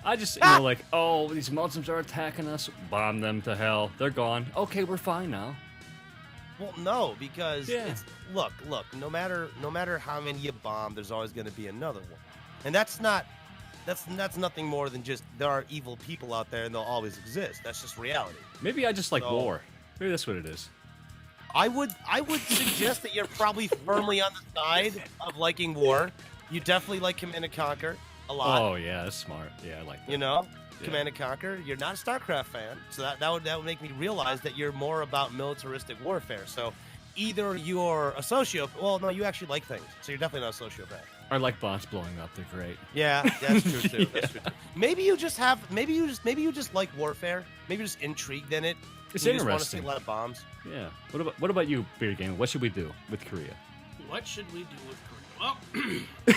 Speaker 3: I just, like, oh, these Muslims are attacking us. Bomb them to hell. They're gone. Okay, we're fine now.
Speaker 1: Well, no, because
Speaker 3: Yeah.
Speaker 1: it's look. No matter how many you bomb, there's always going to be another one, and that's nothing more than just there are evil people out there and they'll always exist. That's just reality.
Speaker 3: Maybe I just like
Speaker 1: So-
Speaker 3: war. Maybe that's what it is.
Speaker 1: I would suggest that you're probably firmly on the side of liking war. You definitely like Command and Conquer a lot.
Speaker 3: Oh, yeah, that's smart. Yeah, I like that.
Speaker 1: You know,
Speaker 3: Yeah.
Speaker 1: Command and Conquer. You're not a StarCraft fan, so that would make me realize that you're more about militaristic warfare. So either you're a sociopath. Well, no, you actually like things, so you're definitely not a sociopath.
Speaker 3: I like bombs blowing up. They're great.
Speaker 1: Yeah, that's true too.
Speaker 3: Yeah.
Speaker 1: That's true too. Maybe you just like warfare. Maybe you're just intrigued in it.
Speaker 3: It's
Speaker 1: you just want to see
Speaker 3: interesting.
Speaker 1: a lot of bombs.
Speaker 3: Yeah. What about you, Beard Game? What should we do with Korea?
Speaker 2: What should we do with Korea? Well,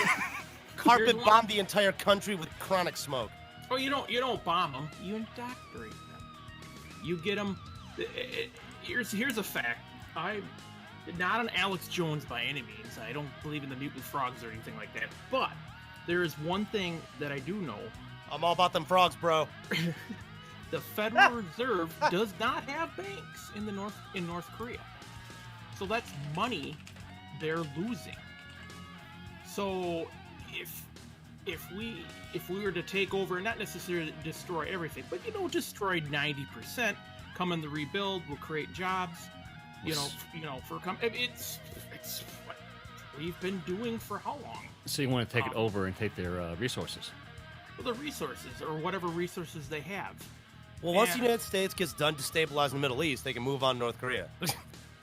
Speaker 1: Carpet
Speaker 2: Here's
Speaker 1: bomb the entire country with chronic smoke.
Speaker 2: oh, you don't bomb them. You indoctrinate them. You get them. Here's a fact. I'm not an Alex Jones by any means. I don't believe in the mutant frogs or anything like that. But there is one thing that I do know.
Speaker 1: I'm all about them frogs, bro.
Speaker 2: The Federal Reserve does not have banks in North Korea. So that's money they're losing. So if we were to take over, not necessarily destroy everything, but destroy 90%, come in the rebuild, we'll create jobs. It's what we've been doing for how long?
Speaker 3: So you want to take it over and take their resources?
Speaker 2: Well, the resources or whatever resources they have.
Speaker 1: Well, once the
Speaker 2: And-
Speaker 1: United States gets done destabilizing the Middle East, they can move on to North Korea.
Speaker 2: Yeah,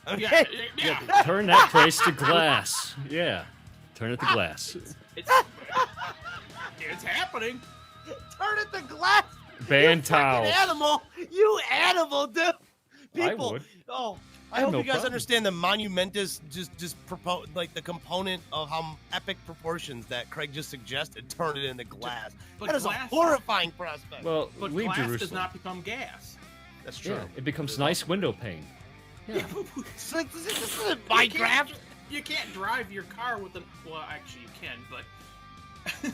Speaker 1: Okay.
Speaker 2: yeah.
Speaker 3: Turn that place to glass. Yeah. Turn it to glass.
Speaker 2: It's happening.
Speaker 1: Turn it to glass.
Speaker 3: Ban
Speaker 1: You
Speaker 3: towels.
Speaker 1: fucking animal. You animal, dude. People.
Speaker 3: would.
Speaker 1: Oh,
Speaker 3: I
Speaker 1: I
Speaker 3: have
Speaker 1: hope
Speaker 3: no
Speaker 1: you guys
Speaker 3: problem.
Speaker 1: understand the monumentous, like the component of how epic proportions that Craig just suggested. Turn it into glass.
Speaker 2: But
Speaker 1: That is
Speaker 2: glass-
Speaker 1: a horrifying prospect.
Speaker 3: Well,
Speaker 2: But
Speaker 3: leave
Speaker 2: glass
Speaker 3: Jerusalem.
Speaker 2: does not become gas.
Speaker 1: That's true.
Speaker 3: Yeah, it becomes nice window pane. Yeah.
Speaker 1: It's like, this isn't Minecraft.
Speaker 2: You can't drive your car with well, actually you can, but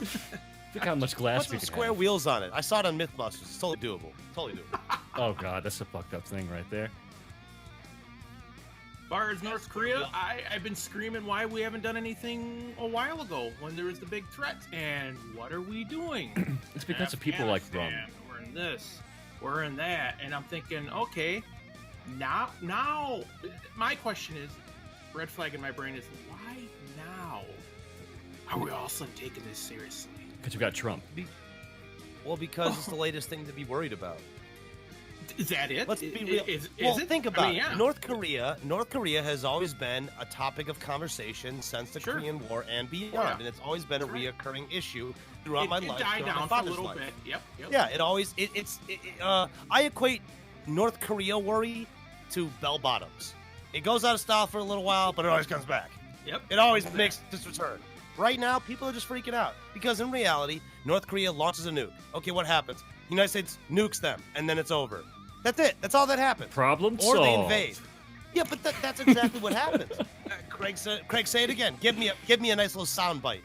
Speaker 3: Look how much glass
Speaker 1: Put
Speaker 3: we
Speaker 1: some
Speaker 3: can
Speaker 1: square
Speaker 3: have.
Speaker 1: wheels on it. I saw it on Mythbusters. It's totally doable. Totally doable.
Speaker 3: Oh god, that's a fucked up thing right there.
Speaker 2: as far as North Korea, I've been screaming why we haven't done anything a while ago when there was the big threat. And what are we doing?
Speaker 3: It's because of people like Rum.
Speaker 2: Afghanistan, we're in this, we're in that, and I'm thinking, okay, now, my question is, red flag in my brain is, why now? Are we all of a sudden taking this seriously?
Speaker 3: Because you got Trump.
Speaker 1: Well, because it's the latest thing to be worried about.
Speaker 2: Is that it?
Speaker 1: Let's be real.
Speaker 2: Is
Speaker 1: Well,
Speaker 2: it?
Speaker 1: think about
Speaker 2: I mean,
Speaker 1: it.
Speaker 2: yeah.
Speaker 1: North Korea has always been a topic of conversation since the
Speaker 2: Sure.
Speaker 1: Korean War and beyond,
Speaker 2: Yeah.
Speaker 1: and it's always been a
Speaker 2: That's right.
Speaker 1: reoccurring issue throughout my
Speaker 2: It
Speaker 1: life.
Speaker 2: died
Speaker 1: throughout my
Speaker 2: down for a
Speaker 1: father's
Speaker 2: little
Speaker 1: life.
Speaker 2: bit. Yep.
Speaker 1: Yeah, it always I equate North Korea worry to bell bottoms. It goes out of style for a little while, but it always comes back.
Speaker 2: Yep.
Speaker 1: It always makes this return. Right now, people are just freaking out because in reality, North Korea launches a nuke. Okay, what happens? The United States nukes them, and then it's over. That's it. That's all that happens.
Speaker 3: Problem
Speaker 1: or
Speaker 3: solved.
Speaker 1: Or they invade. Yeah, but that's exactly what happens. Craig, say it again. Give me a nice little sound bite.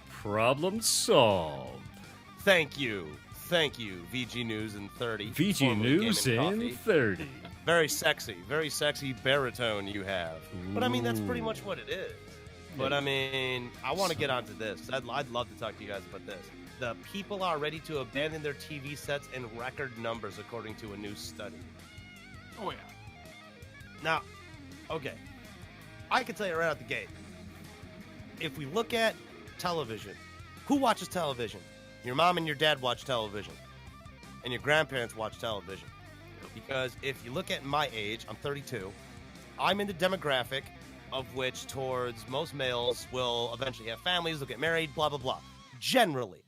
Speaker 3: Problem solved.
Speaker 1: Thank you, VG News in 30.
Speaker 3: VG News in 30.
Speaker 1: Very sexy baritone you have. But I mean, that's pretty much what it is. But I mean, I want to get onto this. I'd love to talk to you guys about this. The people are ready to abandon their TV sets in record numbers, according to a new study.
Speaker 2: Oh, yeah.
Speaker 1: Now, okay, I can tell you right out the gate. If we look at television, who watches television? Your mom and your dad watch television. And your grandparents watch television. Because if you look at my age, I'm 32, I'm in the demographic of which towards most males will eventually have families, they'll get married, blah, blah, blah. Generally.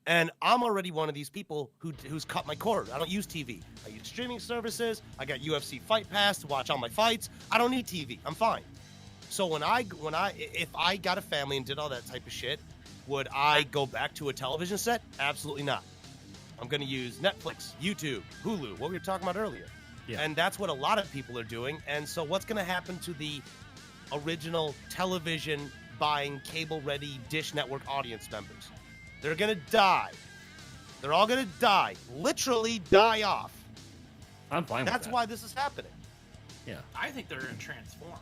Speaker 1: And I'm already one of these people who's cut my cord. I don't use TV. I use streaming services. I got UFC Fight Pass to watch all my fights. I don't need TV. I'm fine. So if I got a family and did all that type of shit, would I go back to a television set? Absolutely not. I'm going to use Netflix, YouTube, Hulu, what we were talking about earlier. Yeah. And that's what a lot of people are doing. And so what's going to happen to the original television buying cable-ready Dish Network audience members? They're going to die. They're all going to die. Literally die off.
Speaker 3: I'm fine with that.
Speaker 1: That's why this is happening.
Speaker 3: Yeah.
Speaker 2: I think they're going to transform.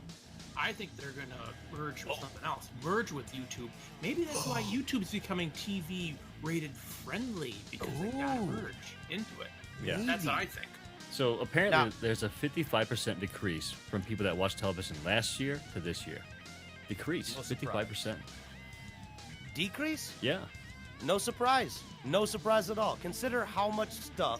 Speaker 2: I think they're going to merge with something else. Merge with YouTube. Maybe that's why YouTube is becoming TV-rated friendly, because they got to merge into it.
Speaker 3: Yeah.
Speaker 2: That's what I think.
Speaker 3: So apparently there's a 55% decrease from people that watched television last year to this year. Decrease. 55%.
Speaker 1: Decrease?
Speaker 3: Yeah.
Speaker 1: No surprise. No surprise at all. Consider how much stuff,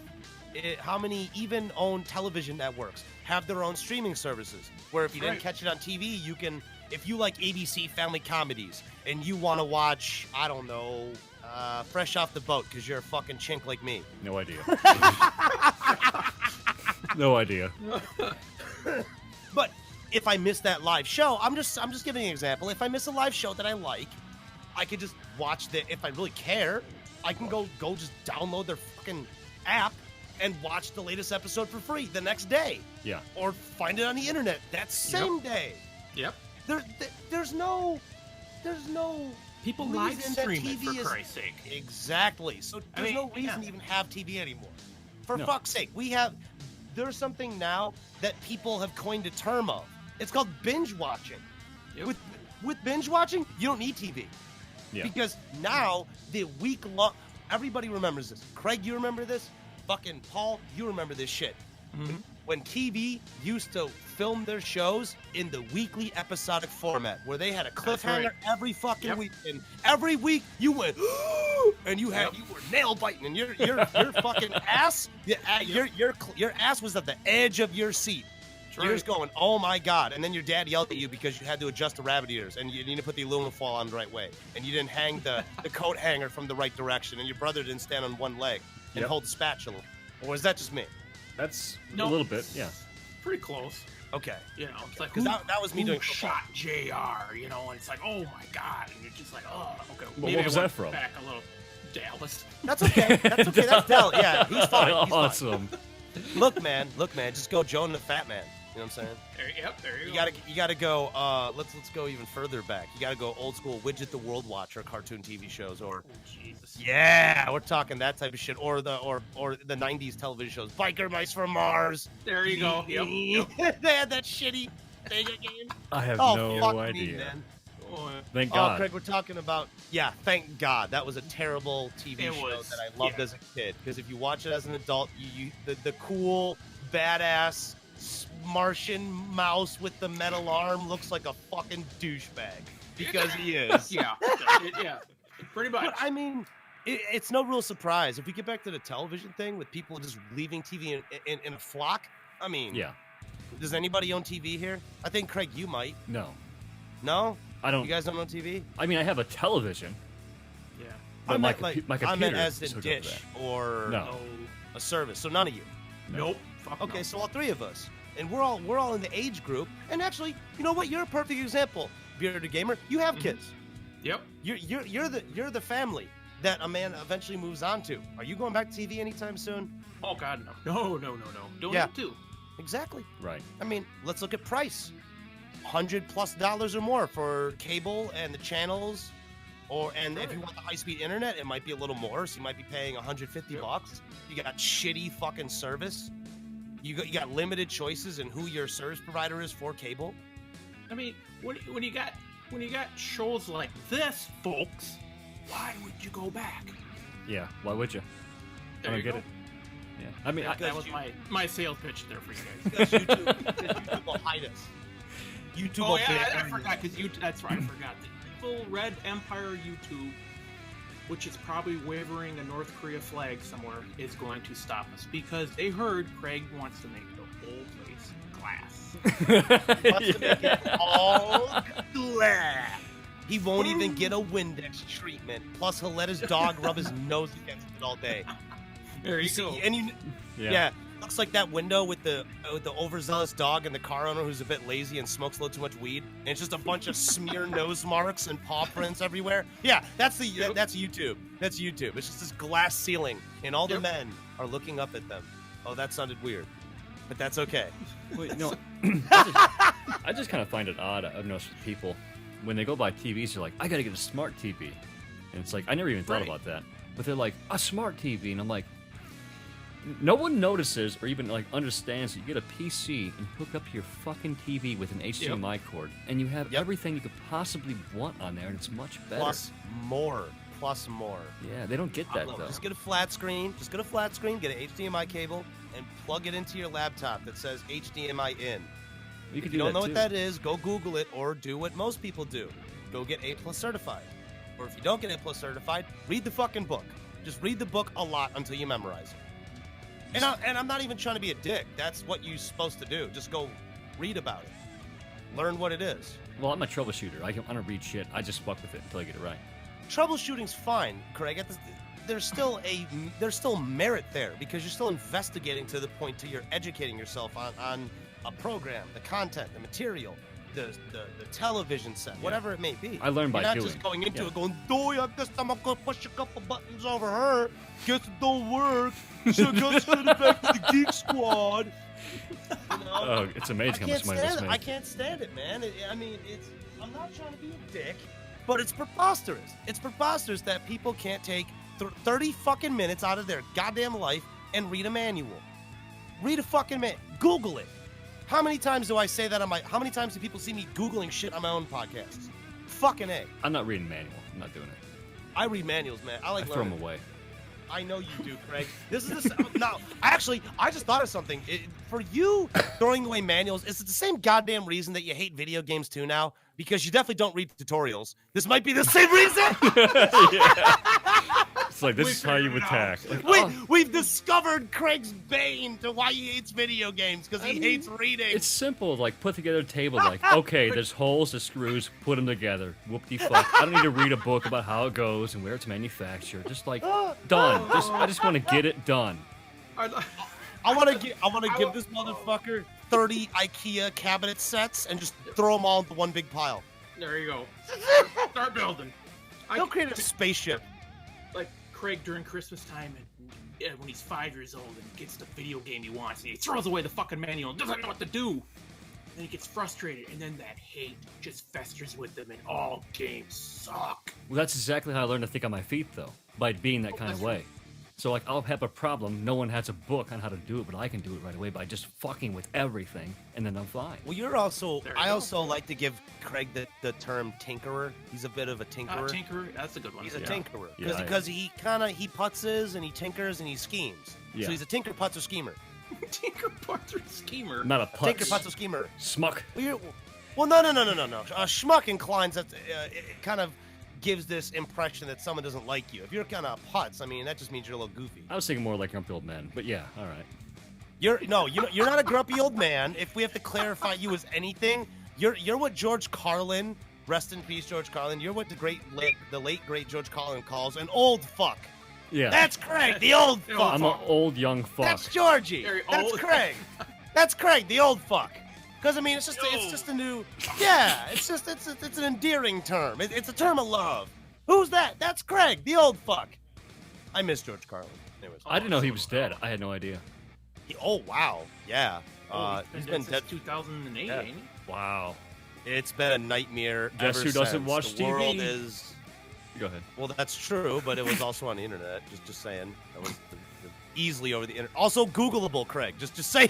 Speaker 1: how many even owned television networks have their own streaming services, where if you didn't catch it on TV, you can, if you like ABC family comedies and you want to watch, I don't know, Fresh Off the Boat because you're a fucking chink like me.
Speaker 3: No idea. No idea.
Speaker 1: But if I miss that live show, I'm just giving an example. If I miss a live show that I like, I could just watch the. If I really care, I can go just download their fucking app and watch the latest episode for free the next day.
Speaker 3: Yeah.
Speaker 1: Or find it on the internet that same day.
Speaker 2: Yep.
Speaker 1: There's no
Speaker 2: people live stream it, for Christ's sake.
Speaker 1: Exactly. So there's no reason to even have TV anymore. For fuck's sake, there's something now that people have coined a term of. It's called binge watching. Yep. With binge watching, you don't need TV. Yeah. Because now the week long, everybody remembers this. Craig, you remember this? Fucking Paul, you remember this shit. Mm-hmm. When TV used to film their shows in the weekly episodic format, where they had a cliffhanger every fucking week, and every week you went, and you were nail biting, and your fucking ass, your ass was at the edge of your seat. You're just going, oh my god, and then your dad yelled at you because you had to adjust the rabbit ears, and you need to put the aluminum foil on the right way, and you didn't hang the coat hanger from the right direction, and your brother didn't stand on one leg and hold the spatula. Or was that just me?
Speaker 3: That's a little bit, yeah.
Speaker 2: Pretty close.
Speaker 1: Okay.
Speaker 2: You know, it's like,
Speaker 1: because that was me doing
Speaker 2: shot JR, you know, and it's like, oh my god, and you're just like, oh, okay.
Speaker 3: Well, what was that from?
Speaker 2: Back a little Dallas.
Speaker 1: That's okay. That's Dallas. Yeah, he's fine. He's
Speaker 3: awesome.
Speaker 1: Fine. Look, man, just go Joe and the Fat Man. You know what I'm saying?
Speaker 2: There you go.
Speaker 1: You gotta go. Let's go even further back. You gotta go old school Widget the World Watcher cartoon TV shows, or
Speaker 2: Jesus.
Speaker 1: Yeah, we're talking that type of shit, or the '90s television shows, Biker Mice from Mars.
Speaker 2: There you go. Yep.
Speaker 1: They had that shitty Sega game.
Speaker 3: I have no idea.
Speaker 1: Me, man.
Speaker 3: Thank God.
Speaker 1: Oh, Craig, we're talking about, thank God. That was a terrible TV show that I loved as a kid. Because if you watch it as an adult, the cool, badass Martian mouse with the metal arm looks like a fucking douchebag. Because he is.
Speaker 2: Yeah, pretty much.
Speaker 1: But, I mean, it's no real surprise. If we get back to the television thing with people just leaving TV in a flock, I mean, does anybody own TV here? I think, Craig, you might.
Speaker 3: No?
Speaker 1: I don't. You guys don't own TV?
Speaker 3: I mean, I have a television.
Speaker 2: Yeah.
Speaker 3: But my computer.
Speaker 1: I meant as a dish or a service. So none of you.
Speaker 2: Nope.
Speaker 1: Okay, so all three of us, and we're all in the age group. And actually, you know what? You're a perfect example, Bearded Gamer. You have kids.
Speaker 2: Yep.
Speaker 1: You're the family that a man eventually moves on to. Are you going back to TV anytime soon?
Speaker 2: Oh God, no. No. Don't
Speaker 1: Yeah.
Speaker 2: need to.
Speaker 1: Exactly.
Speaker 3: Right.
Speaker 1: I mean, let's look at price. $100+ or more for cable and the channels, and if you want the high-speed internet, it might be a little more. So you might be paying $150. You got shitty fucking service. You got limited choices in who your service provider is for cable.
Speaker 2: I mean, when you got shows like this, folks, why would you go back?
Speaker 3: Yeah. Why would you?
Speaker 2: There
Speaker 3: I don't
Speaker 2: you
Speaker 3: get
Speaker 2: go.
Speaker 3: it. Yeah. I mean,
Speaker 2: That was my sales pitch there for you guys.
Speaker 1: Because YouTube will hide us. YouTube
Speaker 2: Oh
Speaker 1: will
Speaker 2: yeah, I
Speaker 1: ban
Speaker 2: forgot because that's right. I forgot the evil Red Empire YouTube, which is probably wavering a North Korea flag somewhere, is going to stop us because they heard Craig wants to make the whole place glass.
Speaker 1: Wants to make it all glass. He won't even get a Windex treatment. Plus, he'll let his dog rub his nose against it all day.
Speaker 2: There you
Speaker 1: see,
Speaker 2: go.
Speaker 1: and yeah, looks like that window with the overzealous dog and the car owner who's a bit lazy and smokes a little too much weed, and it's just a bunch of smear nose marks and paw prints everywhere. Yeah, that's YouTube. That's YouTube. It's just this glass ceiling, and all the men are looking up at them. Oh, that sounded weird, but that's okay.
Speaker 3: Wait, no. I just kind of find it odd. I've noticed with people when they go buy TVs, they're like, "I got to get a smart TV," and it's like I never even thought about that. But they're like, "A smart TV," and I'm like, no one notices or even like understands that you get a PC and hook up your fucking TV with an HDMI cord, and you have everything you could possibly want on there, and it's much better.
Speaker 1: Plus more.
Speaker 3: Yeah, they don't get that though.
Speaker 1: Just get a flat screen. Get an HDMI cable, and plug it into your laptop that says HDMI in.
Speaker 3: If
Speaker 1: you don't know what that is, go Google it or do what most people do. Go get A+ certified. Or if you don't get A+ certified, read the fucking book. Just read the book a lot until you memorize it. And I'm not even trying to be a dick. That's what you're supposed to do. Just go read about it. Learn what it is.
Speaker 3: Well, I'm a troubleshooter. I don't read shit. I just fuck with it until I get it right.
Speaker 1: Troubleshooting's fine, Craig. There's still merit there because you're still investigating to the point to you're educating yourself on a program, the content, the material, the television set, whatever it may be.
Speaker 3: I learned by doing.
Speaker 1: You're not just going into it going, I guess I'm gonna push a couple buttons over her. Guess it don't work. So go send it back to the Geek Squad. You know?
Speaker 3: Oh, it's amazing how much money this makes.
Speaker 1: I can't stand it, man. I'm not trying to be a dick, but it's preposterous. It's preposterous that people can't take 30 fucking minutes out of their goddamn life and read a manual. Read a fucking manual. Google it. How many times do I say that how many times do people see me Googling shit on my own podcasts? Fucking A.
Speaker 3: I'm not reading manual. I'm not doing it.
Speaker 1: I read manuals, man. I like
Speaker 3: throw
Speaker 1: learning.
Speaker 3: them away.
Speaker 1: I know you do, Craig. This is now. I just thought of something. For you throwing away manuals, is it the same goddamn reason that you hate video games too now? Because you definitely don't read tutorials. This might be the same reason.
Speaker 3: It's like this is how you attack.
Speaker 1: We've discovered Craig's bane to why he hates video games because he hates reading.
Speaker 3: It's simple. Like put together a table. Like okay, there's holes, there's screws. Put them together. Whoop-de-fuck. I don't need to read a book about how it goes and where it's manufactured. Just like done. I just want to get it done.
Speaker 1: I want to give this motherfucker 30 IKEA cabinet sets and just throw them all into one big pile.
Speaker 2: There you go. Start building.
Speaker 1: He'll create a spaceship.
Speaker 2: Like Craig during Christmas time, and when he's 5 years old and gets the video game he wants, and he throws away the fucking manual and doesn't know what to do. And then he gets frustrated, and then that hate just festers with him, and all games suck.
Speaker 3: Well, that's exactly how I learned to think on my feet, though, by being that kind of way. So, like, I'll have a problem. No one has a book on how to do it, but I can do it right away by just fucking with everything, and then I'm fine.
Speaker 1: Well, I also like to give Craig the term tinkerer. He's a bit of a tinkerer.
Speaker 2: Tinkerer, that's a good one.
Speaker 1: He's a tinkerer
Speaker 3: Yeah,
Speaker 1: because he putzes and he tinkers and he schemes.
Speaker 3: Yeah.
Speaker 1: So he's a tinker, putzer, schemer.
Speaker 2: Tinker, putzer, schemer.
Speaker 3: Not a putz.
Speaker 1: Tinker, putzer, schemer.
Speaker 3: Smuck.
Speaker 1: Well, no. Schmuck inclines that it kind of gives this impression that someone doesn't like you. If you're kind of putz, I mean, that just means you're a little goofy.
Speaker 3: I was thinking more like grumpy old men, but yeah, all right.
Speaker 1: You're not a grumpy old man. If we have to clarify you as anything, you're what George Carlin, rest in peace, George Carlin. You're what the late great George Carlin calls an old fuck.
Speaker 3: Yeah.
Speaker 1: That's Craig, the old fuck.
Speaker 3: I'm an old young fuck.
Speaker 1: That's Georgie.
Speaker 2: Very
Speaker 1: That's
Speaker 2: old.
Speaker 1: Craig. That's Craig, the old fuck. Because I mean, it's just a new, yeah. It's an endearing term. It's a term of love. Who's that? That's Craig, the old fuck. I miss George Carlin. Anyways.
Speaker 3: I didn't know he was dead. I had no idea.
Speaker 1: Oh wow, yeah.
Speaker 2: He's been dead since 2008, ain't he?
Speaker 3: Wow.
Speaker 1: It's been a nightmare.
Speaker 3: Guess
Speaker 1: ever
Speaker 3: who doesn't
Speaker 1: since.
Speaker 3: watch
Speaker 1: the
Speaker 3: TV?
Speaker 1: World is.
Speaker 3: Go ahead.
Speaker 1: Well, that's true, but it was also on the internet. Just saying. That was easily over the internet. Also Googleable, Craig. Just say,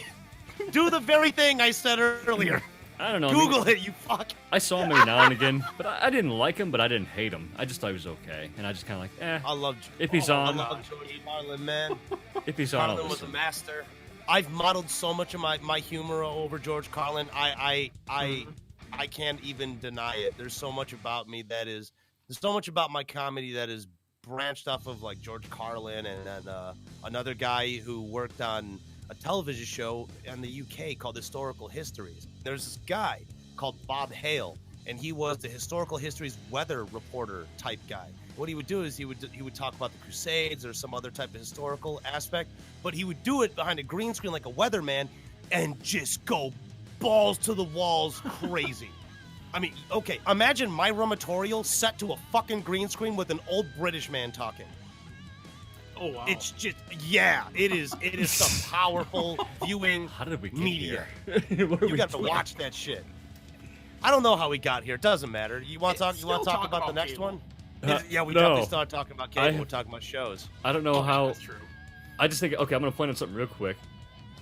Speaker 1: do the very thing I said earlier.
Speaker 3: I don't know.
Speaker 1: Google it, you fuck.
Speaker 3: I saw him every now and again, but I didn't like him, but I didn't hate him. I just thought he was okay, and I just kind of like, eh.
Speaker 1: I love.
Speaker 3: If he's on,
Speaker 1: I love George Carlin, man.
Speaker 3: If he's on,
Speaker 1: Carlin was a master. I've modeled so much of my humor over George Carlin. I can't even deny it. There's so much about me there's so much about my comedy that is branched off of like George Carlin and another guy who worked on a television show in the UK called Historical Histories. There's this guy called Bob Hale, and he was the Historical Histories weather reporter type guy. What he would do is he would talk about the Crusades or some other type of historical aspect, but he would do it behind a green screen like a weatherman and just go balls to the walls crazy. I mean, okay, imagine my rumatorial set to a fucking green screen with an old British man talking.
Speaker 2: Oh wow!
Speaker 1: It's just, yeah, it is some powerful viewing
Speaker 3: How did we get
Speaker 1: media.
Speaker 3: here? What are
Speaker 1: You
Speaker 3: we
Speaker 1: got to
Speaker 3: doing?
Speaker 1: watch that shit. I don't know how we got here. It doesn't matter. You want to talk? You want to
Speaker 2: Still
Speaker 1: talk about the next
Speaker 2: cable.
Speaker 1: one? Yeah, we
Speaker 3: no.
Speaker 1: definitely started talking about cable.
Speaker 3: I-
Speaker 1: We're talking about shows.
Speaker 3: I don't know how.
Speaker 2: That's true.
Speaker 3: I just think, okay, I'm going to point out something real quick.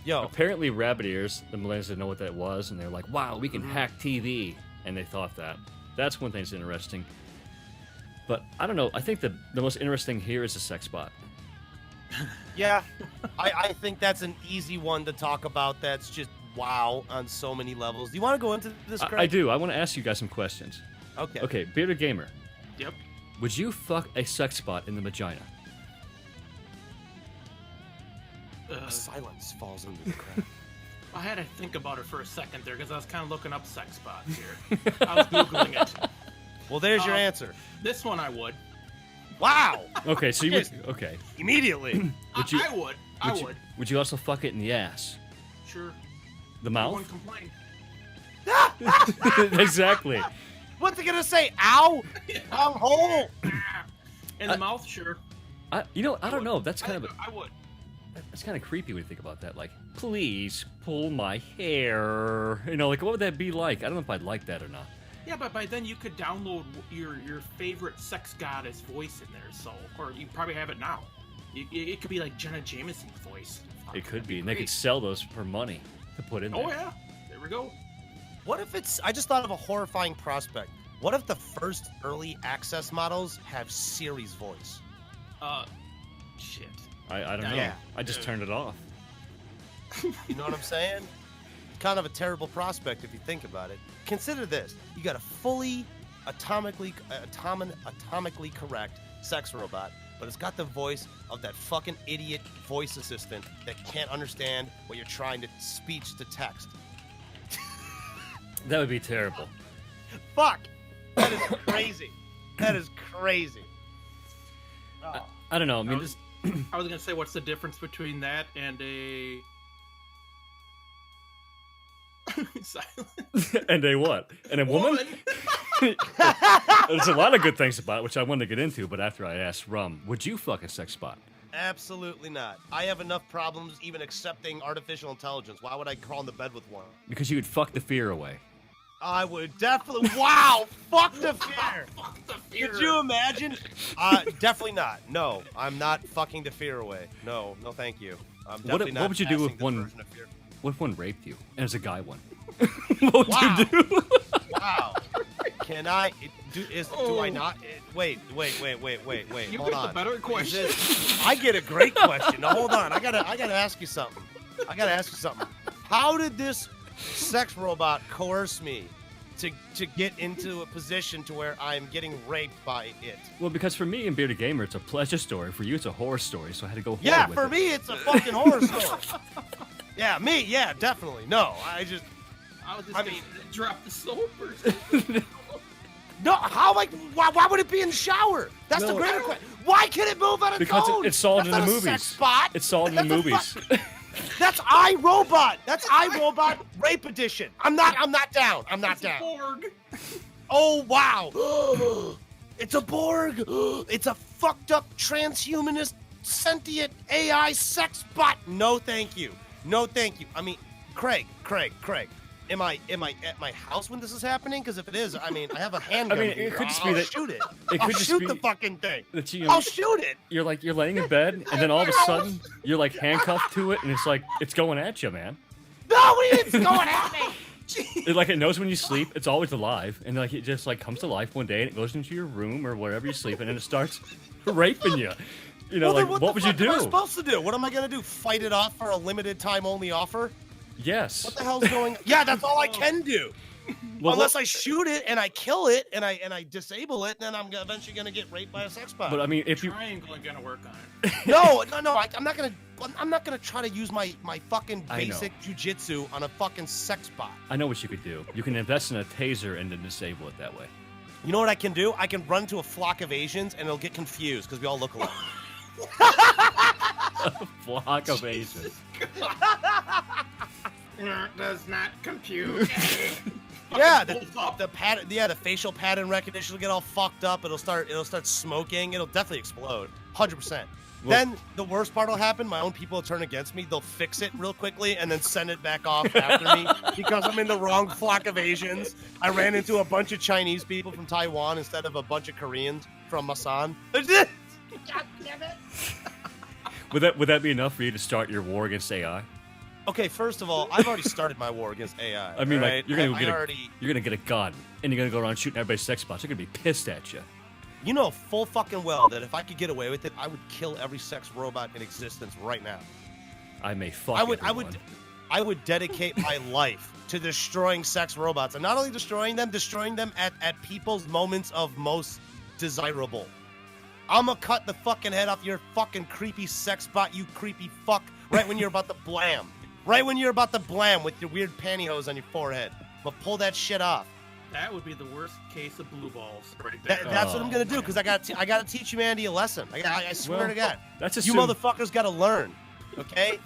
Speaker 1: Yo,
Speaker 3: Apparently, rabbit ears, the millennials didn't know what that was, and they're like, wow, we can hack TV. And they thought that. That's one thing that's interesting. But I don't know. I think the most interesting here is the sex bot.
Speaker 1: yeah, I think that's an easy one to talk about. That's just wow on so many levels. Do you want to go into this, Craig?
Speaker 3: I do. I want to ask you guys some questions.
Speaker 1: Okay.
Speaker 3: Okay, Bearded Gamer,
Speaker 2: Yep.
Speaker 3: would you fuck a sex bot in the vagina?
Speaker 1: Silence falls into the crowd.
Speaker 2: I had to think about it for a second there because I was kind of looking up sex bots here. I was googling it.
Speaker 1: Well, there's your answer.
Speaker 2: This one I would.
Speaker 1: Wow.
Speaker 3: Okay, so you would.
Speaker 1: Yes.
Speaker 3: Okay.
Speaker 1: Immediately.
Speaker 3: Would you?
Speaker 2: I would. I
Speaker 3: you-
Speaker 2: would.
Speaker 3: Would you also fuck it in the ass?
Speaker 2: Sure.
Speaker 3: The
Speaker 2: I
Speaker 3: mouth?
Speaker 2: wouldn't complain.
Speaker 3: Exactly.
Speaker 1: What's it gonna say? Ow! I'm whole.
Speaker 2: In the mouth, sure.
Speaker 3: I don't know. That's kind of
Speaker 2: I would.
Speaker 3: that's kind of creepy when you think about that. Like, please pull my hair. You know, like what would that be like? I don't know if I'd like that or not.
Speaker 2: Yeah, but by then you could download your favorite sex goddess voice in there, so or you probably have it now. It could be like Jenna Jameson's voice.
Speaker 3: It could be, and they
Speaker 2: Great.
Speaker 3: could sell those for money to put in there.
Speaker 2: Oh yeah, there we go.
Speaker 1: What if it's? I just thought of a horrifying prospect. What if the first early access models have Siri's voice?
Speaker 2: Shit.
Speaker 3: I don't know.
Speaker 1: Yeah.
Speaker 3: I just turned it off.
Speaker 1: You know what I'm saying? Kind of a terrible prospect if you think about it. Consider this: you got a fully atomically correct sex robot, but it's got the voice of that fucking idiot voice assistant that can't understand what you're trying to speech to text.
Speaker 3: That would be terrible.
Speaker 1: Fuck! That is crazy. That is crazy. Oh.
Speaker 3: I don't know. I mean, this,
Speaker 2: I was gonna say, what's the difference between that and a silence?
Speaker 3: and a what? And a woman? There's a lot of good things about it, which I wanted to get into, but after I asked Rum, would you fuck a sex bot?
Speaker 1: Absolutely not. I have enough problems even accepting artificial intelligence. Why would I crawl into bed with one?
Speaker 3: Because you would fuck the fear away.
Speaker 1: I would definitely. Wow! Fuck the fear!
Speaker 2: Fuck the fear.
Speaker 1: Could you imagine? Definitely not. No, I'm not fucking the fear away. No, thank you. I'm definitely not
Speaker 3: what would you do
Speaker 1: passing
Speaker 3: with
Speaker 1: the
Speaker 3: one?
Speaker 1: version of fear.
Speaker 3: What if one raped you and it's a guy one? What would
Speaker 1: Wow.
Speaker 3: you do?
Speaker 1: Wow. Can I? Do I not? Wait.
Speaker 2: You
Speaker 1: Hold
Speaker 2: picked
Speaker 1: on.
Speaker 2: a better question.
Speaker 1: I get a great question. Now hold on. I gotta ask you something. How did this sex robot coerce me to get into a position to where I'm getting raped by it?
Speaker 3: Well, because for me and Bearded Gamer, it's a pleasure story. For you, it's a horror story. So I had to go. Horror
Speaker 1: Yeah,
Speaker 3: with
Speaker 1: for
Speaker 3: it.
Speaker 1: me, it's a fucking horror story. Yeah, me. Yeah, definitely. No,
Speaker 2: I was just
Speaker 1: I
Speaker 2: gonna
Speaker 1: mean-
Speaker 2: drop the soap or something.
Speaker 1: no. How like? Why would it be in the shower? That's the
Speaker 3: No.
Speaker 1: greater question. Why can't it move on its
Speaker 3: Because
Speaker 1: own?
Speaker 3: it's solved
Speaker 1: That's
Speaker 3: in the
Speaker 1: not a sex
Speaker 3: movies.
Speaker 1: spot.
Speaker 3: It's solved in the
Speaker 1: That's a
Speaker 3: movies.
Speaker 1: That's iRobot. That's iRobot Rape Edition. I'm not down. I'm not down.
Speaker 2: Borg.
Speaker 1: Oh wow. It's a Borg. It's a fucked up transhumanist sentient AI sex bot. No, thank you. No, thank you. I mean, Craig. Am I at my house when this is happening? Because if it is, I mean, I have a handgun.
Speaker 3: I mean,
Speaker 1: here.
Speaker 3: it could just
Speaker 1: I'll
Speaker 3: be that
Speaker 1: shoot it.
Speaker 3: it
Speaker 1: I'll
Speaker 3: could just
Speaker 1: shoot
Speaker 3: be
Speaker 1: the fucking thing.
Speaker 3: that
Speaker 1: I'll shoot it.
Speaker 3: You're laying in bed, and then all of a sudden you're like handcuffed to it, and it's like it's going at you, man.
Speaker 1: No, it's going at me.
Speaker 3: It knows when you sleep. It's always alive, and like it just like comes to life one day, and it goes into your room or wherever you sleep, and then it starts raping you. You know,
Speaker 1: well,
Speaker 3: like
Speaker 1: what
Speaker 3: what would you do?
Speaker 1: What am I supposed to do? What am I gonna do? Fight it off for a limited time only offer?
Speaker 3: Yes.
Speaker 1: What the hell's going? Yeah, that's all I can do.
Speaker 3: Well,
Speaker 1: Unless I shoot it and I kill it and I disable it, then I'm eventually gonna get raped by a sex bot.
Speaker 3: But I mean, if you
Speaker 2: Triangle ain't gonna work on it.
Speaker 1: No, I'm not gonna try to use my fucking
Speaker 3: I know.
Speaker 1: basic jujitsu on a fucking sex bot.
Speaker 3: I know what you could do. You can invest in a taser and then disable it that way.
Speaker 1: You know what I can do? I can run to a flock of Asians and it'll get confused because we all look alike.
Speaker 3: Flock of Asians.
Speaker 2: Does not compute.
Speaker 1: Yeah, the facial pattern recognition will get all fucked up. It'll start smoking. It'll definitely explode. 100%. Then the worst part will happen. My own people will turn against me. They'll fix it real quickly and then send it back off after me because I'm in the wrong flock of Asians. I ran into a bunch of Chinese people from Taiwan instead of a bunch of Koreans from Masan. God damn it.
Speaker 3: Would that be enough for you to start your war against AI?
Speaker 1: Okay, first of all, I've already started my war against AI.
Speaker 3: I mean,
Speaker 1: right?
Speaker 3: like you're gonna get a gun and you're gonna go around shooting everybody's sex bots. They're gonna be pissed at you.
Speaker 1: You know full fucking well that if I could get away with it, I would kill every sex robot in existence right now.
Speaker 3: I may fuck.
Speaker 1: I would dedicate my life to destroying sex robots, and not only destroying them at people's moments of most desirable. I'm gonna cut the fucking head off your fucking creepy sex bot, you creepy fuck, right when you're about to blam. Right when you're about to blam with your weird pantyhose on your forehead. But pull that shit off.
Speaker 2: That would be the worst case of blue balls right there.
Speaker 1: That's what I'm gonna do because I gotta teach humanity a lesson. I swear to God.
Speaker 3: That's
Speaker 1: you motherfuckers gotta learn. Okay?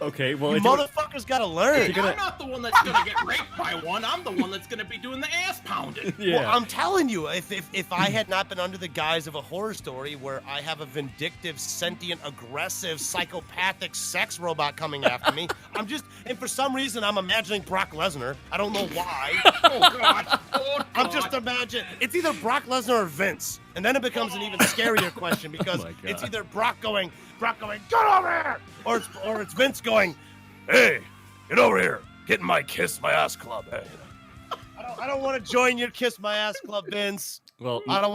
Speaker 3: Okay, well,
Speaker 1: you motherfuckers gotta learn.
Speaker 2: I'm not the one that's gonna get raped by one. I'm the one that's gonna be doing the ass pounding.
Speaker 3: Yeah.
Speaker 1: Well, I'm telling you, if I had not been under the guise of a horror story where I have a vindictive, sentient, aggressive, psychopathic sex robot coming after me, and for some reason I'm imagining Brock Lesnar. I don't know why.
Speaker 2: Oh God.
Speaker 1: I'm just imagining it's either Brock Lesnar or Vince, and then it becomes an even scarier question because it's either Brock going, get over here, or it's Vince going, hey, get over here, get in my Kiss My Ass Club. Hey. I don't want to join your Kiss My Ass Club, Vince.
Speaker 3: Well,
Speaker 1: I don't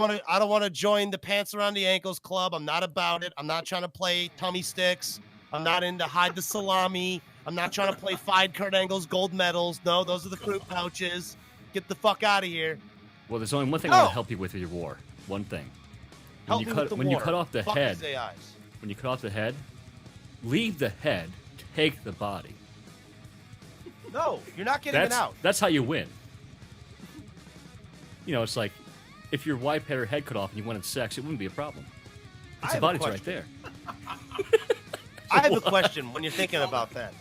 Speaker 1: want to join the Pants Around the Ankles Club. I'm not about it. I'm not trying to play tummy sticks. I'm not into hide the salami. I'm not trying to play Fied Kurt Angle's gold medals. No, those are the fruit pouches. Get the fuck out of here.
Speaker 3: Well, there's only one thing I want to help you with your war. One thing. When you cut off the head, when you cut off the head, leave the head, take the body.
Speaker 1: No, you're not getting it out.
Speaker 3: That's how you win. You know, it's like if your wife had her head cut off and you wanted sex, it wouldn't be a problem. It's the body's right there.
Speaker 1: I have a question when you're thinking about that.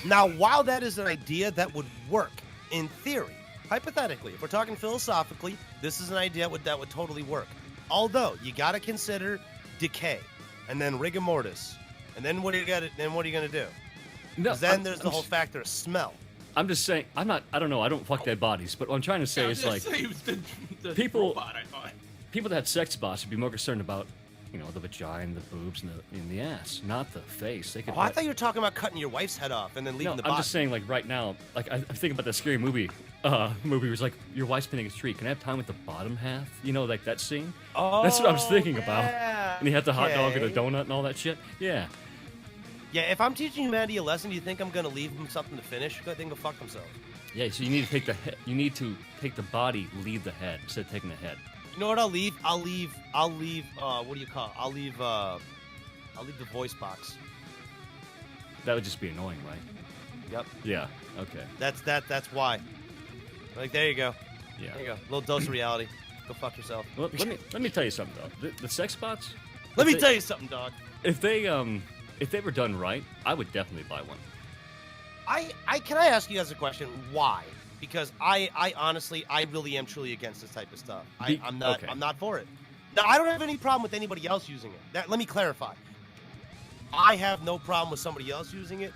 Speaker 1: Now, while that is an idea that would work in theory, hypothetically, if we're talking philosophically, this is an idea that would totally work. Although you got to consider decay, and then rigor mortis, and then what are you gonna do? Because then there's the whole factor of smell.
Speaker 3: I'm just saying. I don't know. I don't fuck dead bodies. But what I'm trying to say is like
Speaker 2: the
Speaker 3: people.
Speaker 2: Robot, I thought.
Speaker 3: People that have sex bots would be more concerned about, you know, the vagina, the boobs, and the ass, not the face. They could.
Speaker 1: I thought you were talking about cutting your wife's head off and then leaving the body.
Speaker 3: I'm just saying, like right now, like I'm thinking about that scary movie. Movie was like your wife's spinning a tree. Can I have time with the bottom half? You know, like that scene.
Speaker 1: Oh,
Speaker 3: that's what I was thinking about.
Speaker 1: Yeah.
Speaker 3: And he had the hot dog and a donut and all that shit. Yeah.
Speaker 1: Yeah. If I'm teaching humanity a lesson, do you think I'm gonna leave them something to finish? I think they'll fuck themselves.
Speaker 3: Yeah. So you need to take the head. You need to take the body, leave the head instead of taking the head.
Speaker 1: You know what? I'll leave. What do you call it? I'll leave the voice box.
Speaker 3: That would just be annoying, right?
Speaker 1: Yep.
Speaker 3: Yeah. Okay.
Speaker 1: That's why. Like, there you go.
Speaker 3: Yeah.
Speaker 1: There you go. A little dose of reality. Go fuck yourself.
Speaker 3: Well, let me tell you something though. The sex bots.
Speaker 1: Let me tell you something, dog.
Speaker 3: If they If they were done right, I would definitely buy one.
Speaker 1: Can I ask you guys a question? Why? Because I honestly, I really am truly against this type of stuff. I'm not for it. Now, I don't have any problem with anybody else using it. Let me clarify. I have no problem with somebody else using it.